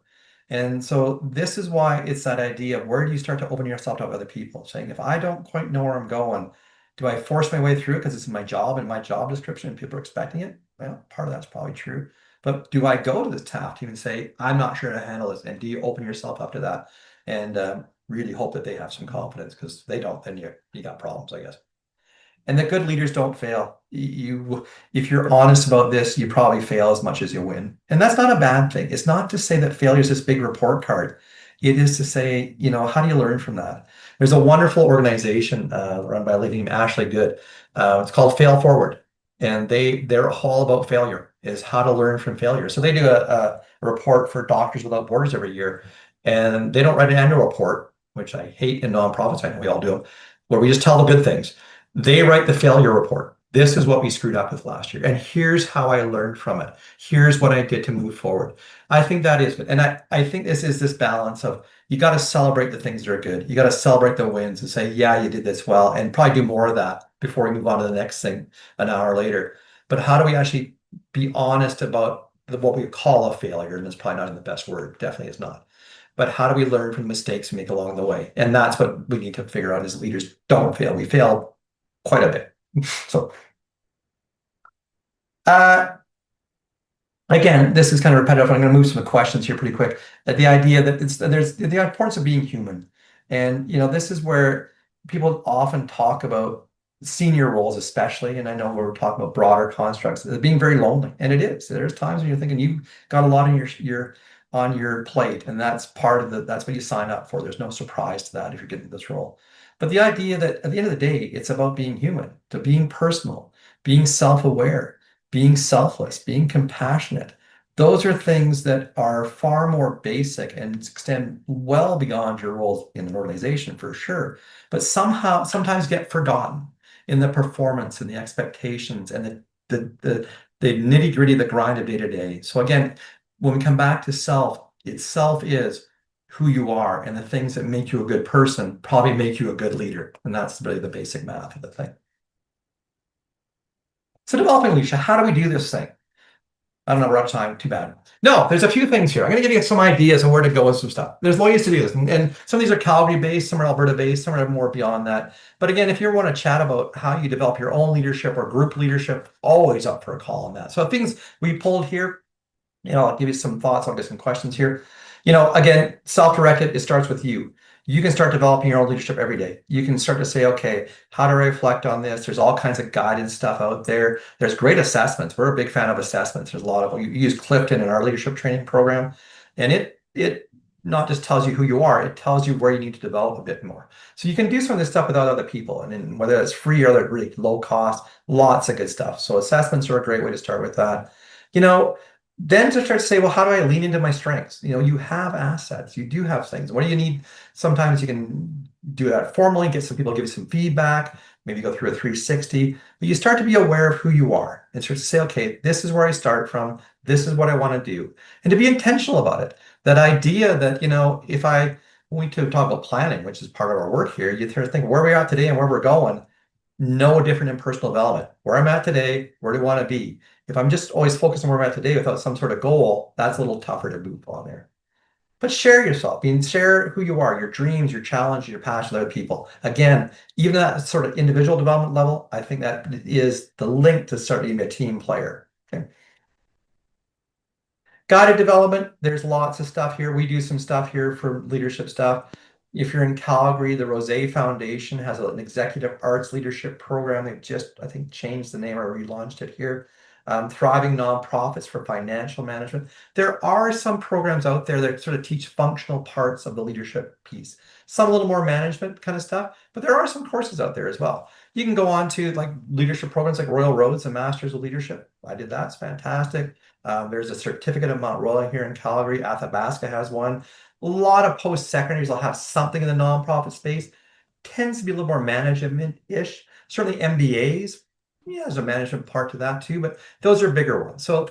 And so this is why it's that idea of where do you start to open yourself to other people, saying, if I don't quite know where I'm going, do I force my way through it because it's my job and my job description and people are expecting it? Well, part of that's probably true. But do I go to this task team and say, I'm not sure how to handle this? And do you open yourself up to that and really hope that they have some confidence? Because if they don't, then you got problems, I guess. And the good leaders don't fail. If you're honest about this, you probably fail as much as you win. And that's not a bad thing. It's not to say that failure is this big report card. It is to say, how do you learn from that? There's a wonderful organization run by a lady named Ashley Good. It's called Fail Forward. And they're all about failure, is how to learn from failure. So they do a report for Doctors Without Borders every year. And they don't write an annual report, which I hate in nonprofits. I know we all do them, where we just tell the good things. They write the failure report. This is what we screwed up with last year. And here's how I learned from it. Here's what I did to move forward. I think that is good. And I think this is this balance of you got to celebrate the things that are good. You got to celebrate the wins and say, yeah, you did this well, and probably do more of that before we move on to the next thing an hour later. But how do we actually be honest about what we call a failure? And it's probably not in the best word, definitely is not. But how do we learn from the mistakes we make along the way? And that's what we need to figure out as leaders. Don't fail. We fail quite a bit. So again, this is kind of repetitive. I'm going to move some questions here pretty quick. The idea that there's the importance of being human. And this is where people often talk about senior roles, especially, and I know we're talking about broader constructs, being very lonely. And it is. There's times when you're thinking you've got a lot on your plate, and that's that's what you sign up for. There's no surprise to that if you're getting this role. But the idea that at the end of the day, it's about being human, to being personal, being self-aware, being selfless, being compassionate. Those are things that are far more basic and extend well beyond your roles in an organization for sure, but sometimes get forgotten in the performance and the expectations and the nitty-gritty, the grind of day to day. So again, when we come back to self is who you are, and the things that make you a good person probably make you a good leader. And that's really the basic math of the thing. So developing leadership, how do we do this thing? I don't know, we're out of time, too bad. No, there's a few things here. I'm going to give you some ideas on where to go with some stuff. There's ways to do this. And some of these are Calgary-based, some are Alberta-based, some are more beyond that. But again, if you want to chat about how you develop your own leadership or group leadership, always up for a call on that. So things we pulled here, I'll give you some thoughts. I'll get some questions here. Again, self-directed, it starts with you. You can start developing your own leadership every day. You can start to say, okay, how do I reflect on this? There's all kinds of guided stuff out there. There's great assessments. We're a big fan of assessments. There's a lot of we use Clifton in our leadership training program, and it not just tells you who you are, it tells you where you need to develop a bit more. So you can do some of this stuff without other people, and then whether it's free or they're really low cost, lots of good stuff. So assessments are a great way to start with that. You know, then to start to say, well, how do I lean into my strengths? You know, you have assets, you do have things. What do you need? Sometimes you can do that formally, get some people to give you some feedback, maybe go through a 360, but you start to be aware of who you are and start to say, okay, this is where I start from. This is what I want to do. And to be intentional about it. That idea that, you know, if I, when we talk about planning, which is part of our work here, you start to think where we are today and where we're going, no different in personal development. Where I'm at today, where do I want to be? If I'm just always focused on where I'm at today without some sort of goal, that's a little tougher to move on there. But share yourself, share who you are, your dreams, your challenges, your passion with other people. Again, even at that sort of individual development level, I think that is the link to start being a team player. Okay. Guided development, there's lots of stuff here. We do some stuff here for leadership stuff. If you're in Calgary, the Rose Foundation has an executive arts leadership program. They've just, I think, changed the name or relaunched it here. Thriving nonprofits for financial management. There are some programs out there that sort of teach functional parts of the leadership piece. Some a little more management kind of stuff, but there are some courses out there as well. You can go on to like leadership programs like Royal Roads and Masters of Leadership. I did that. It's fantastic. There's a certificate of Mount Royal here in Calgary. Athabasca has one. A lot of post-secondaries will have something in the nonprofit space. Tends to be a little more management-ish. Certainly MBAs, yeah, there's a management part to that too, but those are bigger ones. So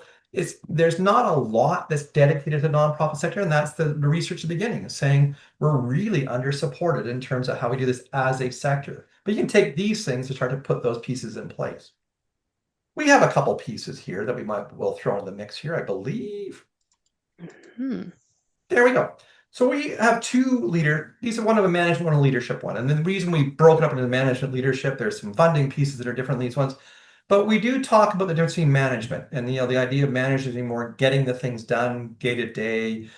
there's not a lot that's dedicated to the nonprofit sector, and that's the research at the beginning, saying we're really under-supported in terms of how we do this as a sector. But you can take these things to try to put those pieces in place. We have a couple pieces here that we'll throw in the mix here, I believe. Hmm. There we go. So we have two these are one of a management, one a leadership one. And then the reason we broke it up into the management leadership, there's some funding pieces that are different than these ones. But we do talk about the difference between management and the idea of managing more getting the things done day to day,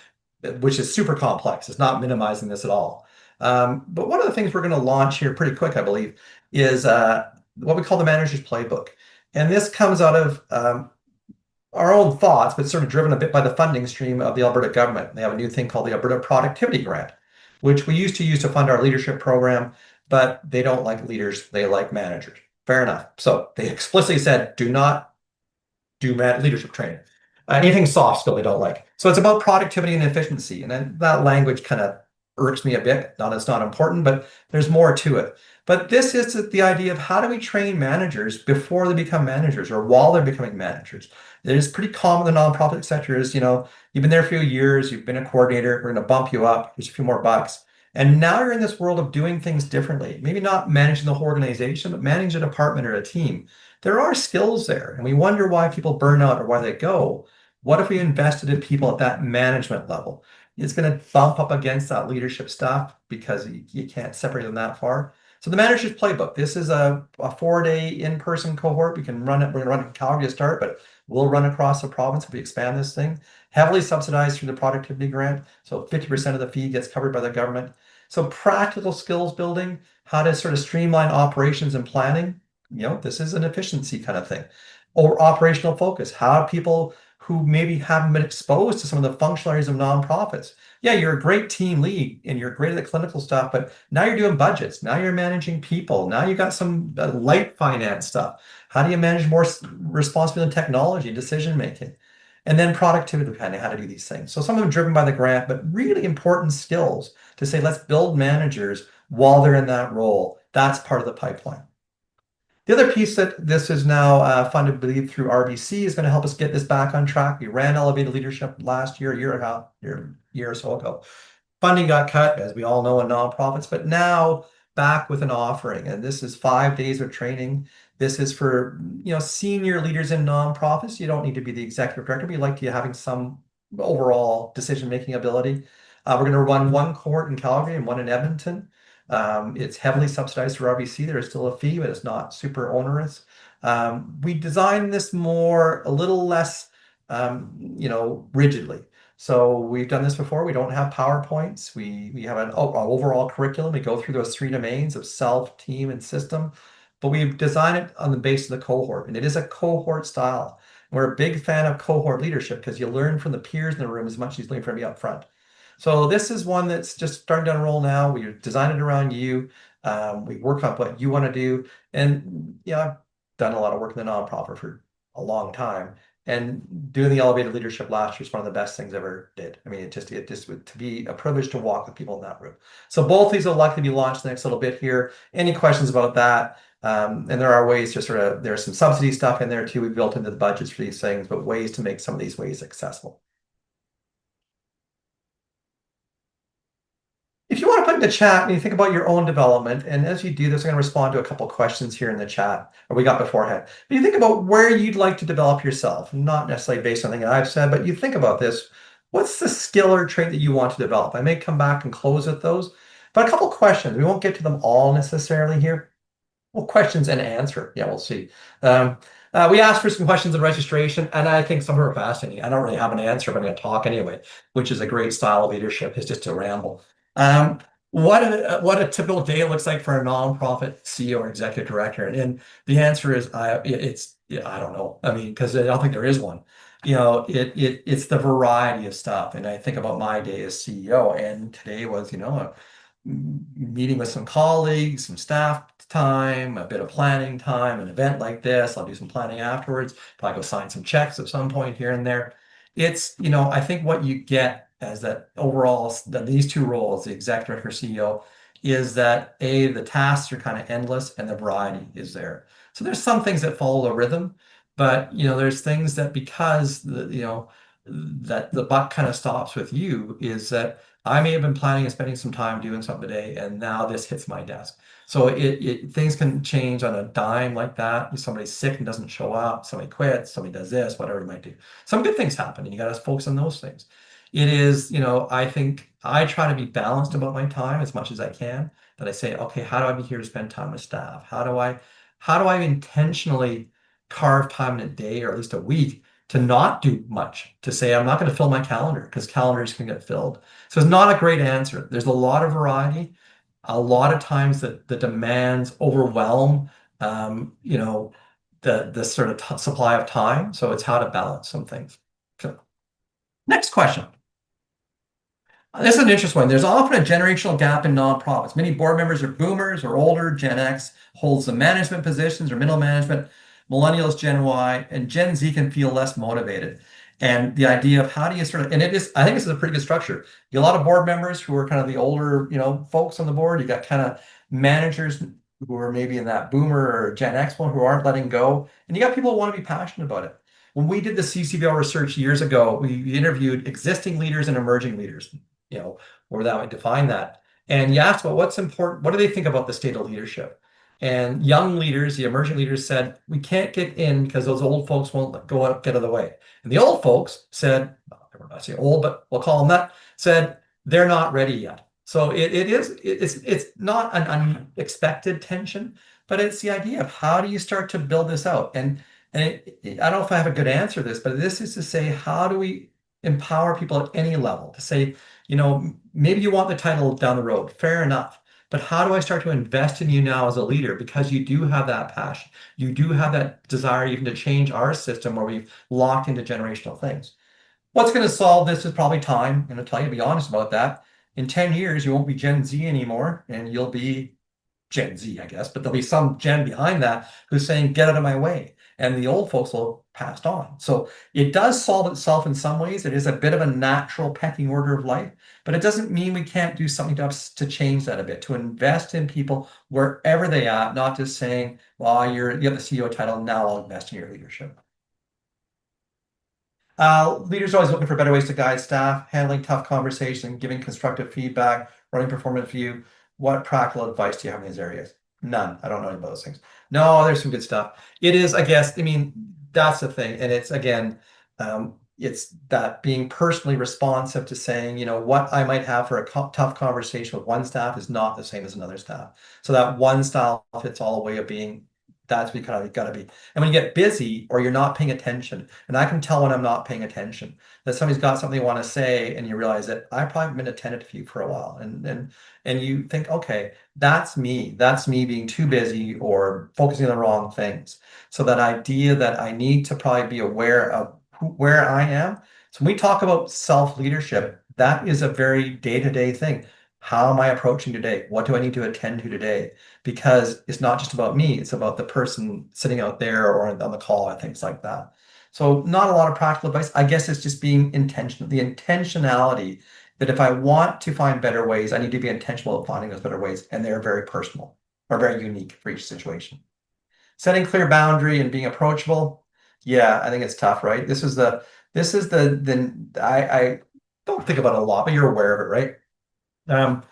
which is super complex. It's not minimizing this at all. But one of the things we're going to launch here pretty quick, I believe, is what we call the manager's playbook. And this comes out of our own thoughts, but sort of driven a bit by the funding stream of the Alberta government. They have a new thing called the Alberta Productivity Grant, which we used to use to fund our leadership program, but they don't like leaders, they like managers. Fair enough. So they explicitly said, do not do leadership training. Anything soft skill they don't like. So it's about productivity and efficiency. And then that language kind of irks me a bit. Not it's not important, but there's more to it. But this is the idea of how do we train managers before they become managers or while they're becoming managers. It is pretty common in the nonprofit sector is, you know, you've been there a few years, you've been a coordinator, we're going to bump you up, here's a few more bucks. And now you're in this world of doing things differently. Maybe not managing the whole organization, but managing a department or a team. There are skills there, and we wonder why people burn out or why they go. What if we invested in people at that management level? It's going to bump up against that leadership stuff because you can't separate them that far. So the manager's playbook. This is a 4-day in-person cohort. We can run it. We're going to run it in Calgary to start, but we'll run across the province if we expand this thing. Heavily subsidized through the productivity grant. So 50% of the fee gets covered by the government. So practical skills building, how to sort of streamline operations and planning. You know, this is an efficiency kind of thing. Or operational focus. How people who maybe haven't been exposed to some of the functional areas of nonprofits. Yeah, you're a great team lead and you're great at the clinical stuff, but now you're doing budgets. Now you're managing people. Now you got some light finance stuff. How do you manage more responsibility in technology, decision making? And then productivity planning, how to do these things. So some of them driven by the grant, but really important skills to say, let's build managers while they're in that role. That's part of the pipeline. The other piece that this is now funded, I believe, through RBC is going to help us get this back on track. We ran elevated leadership last year, year or so ago. Funding got cut, as we all know, in nonprofits, but now back with an offering. And this is 5 days of training. This is for senior leaders in nonprofits. You don't need to be the executive director, but you like to having some overall decision-making ability. We're going to run one cohort in Calgary and one in Edmonton. It's heavily subsidized through RBC. There is still a fee, but it's not super onerous. We designed this a little less rigidly. So we've done this before. We don't have PowerPoints. We have an overall curriculum. We go through those three domains of self, team, and system, but we've designed it on the base of the cohort, and it is a cohort style. We're a big fan of cohort leadership because you learn from the peers in the room as much as you learn from me up front. So this is one that's just starting to roll now. We design it around you. We work on what you want to do. And I've done a lot of work in the nonprofit for a long time. And doing the elevated leadership last year is one of the best things I ever did. I mean, it just would to be a privilege to walk with people in that room. So both these will likely be launched the next little bit here. Any questions about that? And there are ways to there's some subsidy stuff in there too. We built into the budgets for these things, but ways to make some of these ways accessible. If you want to put in the chat and you think about your own development, and as you do this, I'm going to respond to a couple questions here in the chat, or we got beforehand. But you think about where you'd like to develop yourself, not necessarily based on anything I've said, but you think about this. What's the skill or trait that you want to develop? I may come back and close with those, but a couple questions. We won't get to them all necessarily here. Well, questions and answer. Yeah, we'll see. Um, we asked for some questions in registration, and I think some are fascinating. I don't really have an answer, but I'm going to talk anyway, which is a great style of leadership, is just to ramble. Um, what a typical day looks like for a nonprofit CEO or executive director, and the answer is I don't know. I mean, because I don't think there is one. It's the variety of stuff, and I think about my day as CEO, and today was a meeting with some colleagues, some staff time, a bit of planning time, an event like this. I'll do some planning afterwards. Probably go sign some checks at some point here and there. I think what you get as that overall, these two roles, the executive director, CEO, is that the tasks are kind of endless and the variety is there. So there's some things that follow the rhythm, but there's things that because that the buck kind of stops with you is that I may have been planning and spending some time doing something today, and now this hits my desk. So things can change on a dime like that. If somebody's sick and doesn't show up, somebody quits, somebody does this, whatever it might do. Some good things happen, and you got to focus on those things. It is, I think I try to be balanced about my time as much as I can. That I say, okay, how do I be here to spend time with staff? How do I intentionally carve time in a day or at least a week to not do much, to say I'm not going to fill my calendar because calendars can get filled. So it's not a great answer. There's a lot of variety. A lot of times the demands overwhelm, the sort of supply of time. So it's how to balance some things. So, next question. This is an interesting one. There's often a generational gap in nonprofits. Many board members are boomers or older. Gen X holds the management positions or middle management. Millennials, Gen Y, and Gen Z can feel less motivated. And the idea of how do you and I think this is a pretty good structure. You got a lot of board members who are kind of the older, folks on the board. You got kind of managers who are maybe in that boomer or Gen X one who aren't letting go. And you got people who want to be passionate about it. When we did the CCBL research years ago, we interviewed existing leaders and emerging leaders, or that would define that. And you asked about what's important, what do they think about the state of leadership? And young leaders, the emerging leaders said, we can't get in because those old folks won't get out of the way. And the old folks said, I say old, but we'll call them that, said they're not ready yet. So it's not an unexpected tension, but it's the idea of how do you start to build this out? I don't know if I have a good answer to this, but this is to say, how do we empower people at any level to say, maybe you want the title down the road, fair enough. But how do I start to invest in you now as a leader? Because you do have that passion. You do have that desire even to change our system where we've locked into generational things. What's going to solve this is probably time. I'm going to tell you, to be honest about that. In 10 years, you won't be Gen Z anymore, and you'll be Gen Z, I guess, but there'll be some Gen behind that who's saying, get out of my way. And the old folks will pass on. So it does solve itself in some ways. It is a bit of a natural pecking order of life, but it doesn't mean we can't do something to change that a bit, to invest in people wherever they are, not just saying, well, you have the CEO title, now I'll invest in your leadership. Leaders are always looking for better ways to guide staff, handling tough conversation, giving constructive feedback, running performance review. What practical advice do you have in these areas? None. I don't know any of those things. No, there's some good stuff. It is, I guess, I mean, that's the thing. And it's, again, it's that being personally responsive to saying, what I might have for a tough conversation with one staff is not the same as another staff. So that one style fits all way of being That's what you gotta be. And when you get busy or you're not paying attention, and I can tell when I'm not paying attention, that somebody's got something they want to say, and you realize that I probably haven't been attentive to you for a while. And you think, okay, that's me. That's me being too busy or focusing on the wrong things. So that idea that I need to probably be aware of where I am. So when we talk about self-leadership, that is a very day-to-day thing. How am I approaching today? What do I need to attend to today? Because it's not just about me, it's about the person sitting out there or on the call and things like that. So not a lot of practical advice. I guess it's just being intentional, the intentionality that if I want to find better ways, I need to be intentional about finding those better ways. And they're very personal or very unique for each situation. Setting clear boundary and being approachable. Yeah, I think it's tough, right? I don't think about it a lot, but you're aware of it, right? Um,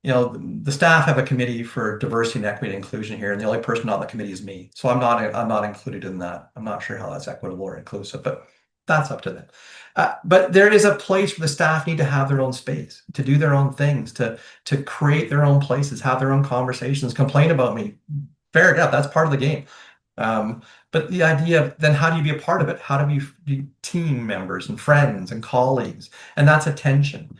the staff have a committee for diversity and equity and inclusion here, and the only person on the committee is me. So I'm not included in that. I'm not sure how that's equitable or inclusive, but that's up to them. But there is a place where the staff need to have their own space, to do their own things, to create their own places, have their own conversations, complain about me. Fair enough, that's part of the game. But the idea of then how do you be a part of it? How do we be team members and friends and colleagues? And that's a tension.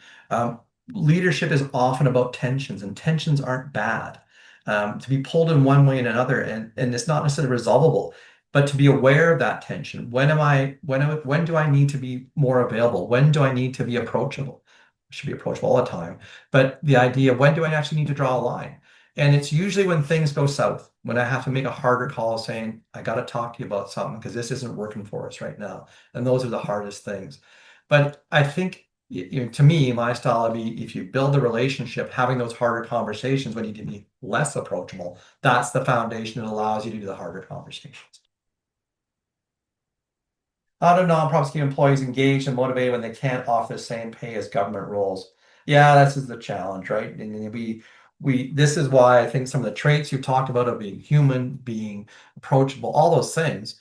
Leadership is often about tensions, and tensions aren't bad. To be pulled in one way and another, and it's not necessarily resolvable, but to be aware of that tension. When do I need to be more available? When do I need to be approachable? I should be approachable all the time. But the idea of when do I actually need to draw a line? And it's usually when things go south, when I have to make a harder call saying, I got to talk to you about something because this isn't working for us right now. And those are the hardest things. But I think, to me, my style would be if you build a relationship, having those harder conversations when you can be less approachable, that's the foundation that allows you to do the harder conversations. How do nonprofits keep employees engaged and motivated when they can't offer the same pay as government roles? Yeah, this is the challenge, right? And this is why I think some of the traits you talked about of being human, being approachable, all those things,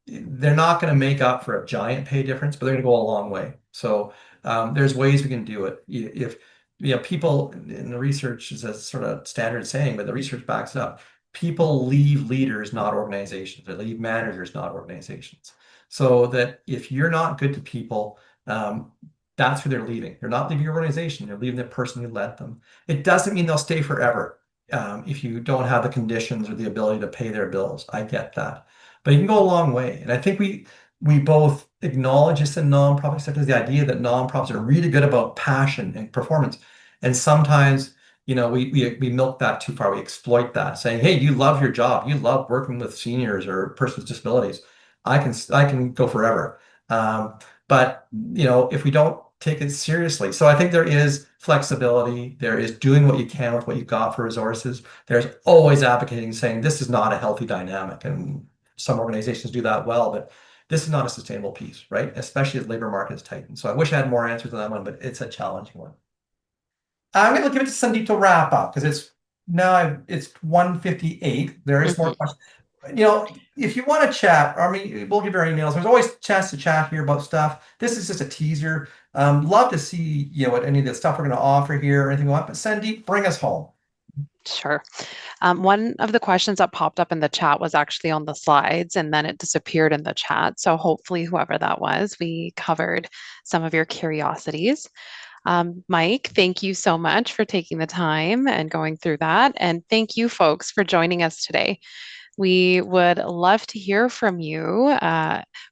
they're not going to make up for a giant pay difference, but they're going to go a long way. So there's ways we can do it. If people in the research is a sort of standard saying, but the research backs it up. People leave leaders, not organizations. They leave managers, not organizations. So that if you're not good to people, that's who they're leaving. They're not leaving your organization. They're leaving the person who led them. It doesn't mean they'll stay forever if you don't have the conditions or the ability to pay their bills. I get that, but you can go a long way. And I think we both acknowledge this in nonprofit sectors, the idea that nonprofits are really good about passion and performance. And sometimes, we milk that too far. We exploit that, saying, "Hey, you love your job. You love working with seniors or persons with disabilities. I can go forever." But if we don't take it seriously, so I think there is flexibility. There is doing what you can with what you've got for resources. There's always advocating, saying this is not a healthy dynamic, and some organizations do that well, but this is not a sustainable piece, right? Especially as labor markets tighten. So I wish I had more answers on that one, but it's a challenging one. I'm going to give it to Sandeep to wrap up because it's 1:58. There is more Mhm. questions. If you want to chat, I mean, we'll give our emails. There's always a chance to chat here about stuff. This is just a teaser. Love to see, what any of the stuff we're going to offer here or anything you want. But Sandeep, bring us home. Sure. One of the questions that popped up in the chat was actually on the slides and then it disappeared in the chat. So hopefully, whoever that was, we covered some of your curiosities. Mike, thank you so much for taking the time and going through that. And thank you, folks, for joining us today. We would love to hear from you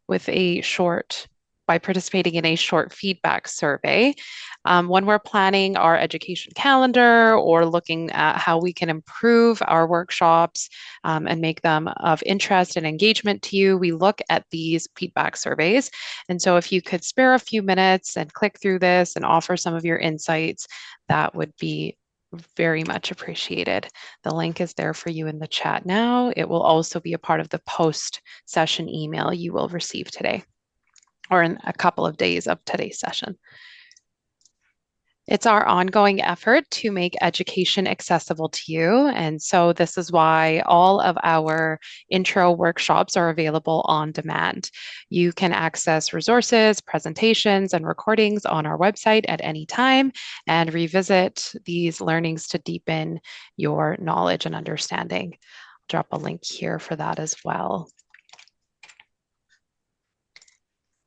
with a short, by participating in a short feedback survey. When we're planning our education calendar or looking at how we can improve our workshops and make them of interest and engagement to you, we look at these feedback surveys. And so if you could spare a few minutes and click through this and offer some of your insights, that would be very much appreciated. The link is there for you in the chat now. It will also be a part of the post session email you will receive today or in a couple of days of today's session. It's our ongoing effort to make education accessible to you. And so this is why all of our intro workshops are available on demand. You can access resources, presentations, and recordings on our website at any time and revisit these learnings to deepen your knowledge and understanding. drop a link here for that as well.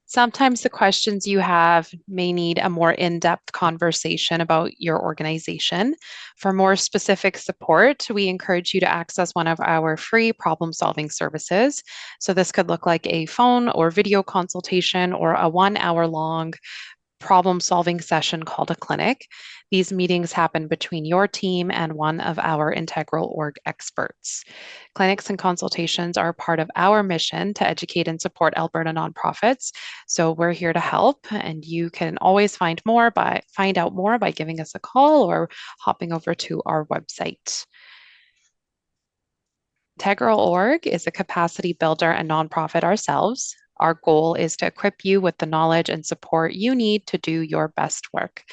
Sometimes the questions you have may need a more in-depth conversation about your organization. For more specific support, we encourage you to access one of our free problem-solving services. So this could look like a phone or video consultation or a 1 hour long problem-solving session called a clinic. These meetings happen between your team and one of our IntegralOrg experts. Clinics and consultations are part of our mission to educate and support Alberta nonprofits. So we're here to help, and you can always find out more by giving us a call or hopping over to our website. IntegralOrg is a capacity builder and nonprofit ourselves. Our goal is to equip you with the knowledge and support you need to do your best work.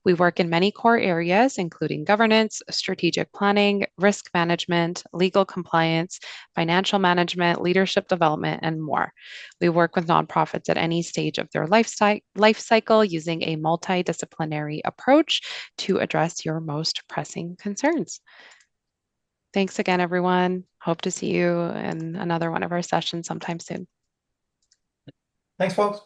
We work in many core areas, including governance, strategic planning, risk management, legal compliance, financial management, leadership development, and more. We work with nonprofits at any stage of their life cycle using a multidisciplinary approach to address your most pressing concerns. Thanks again, everyone. Hope to see you in another one of our sessions sometime soon. Thanks, folks.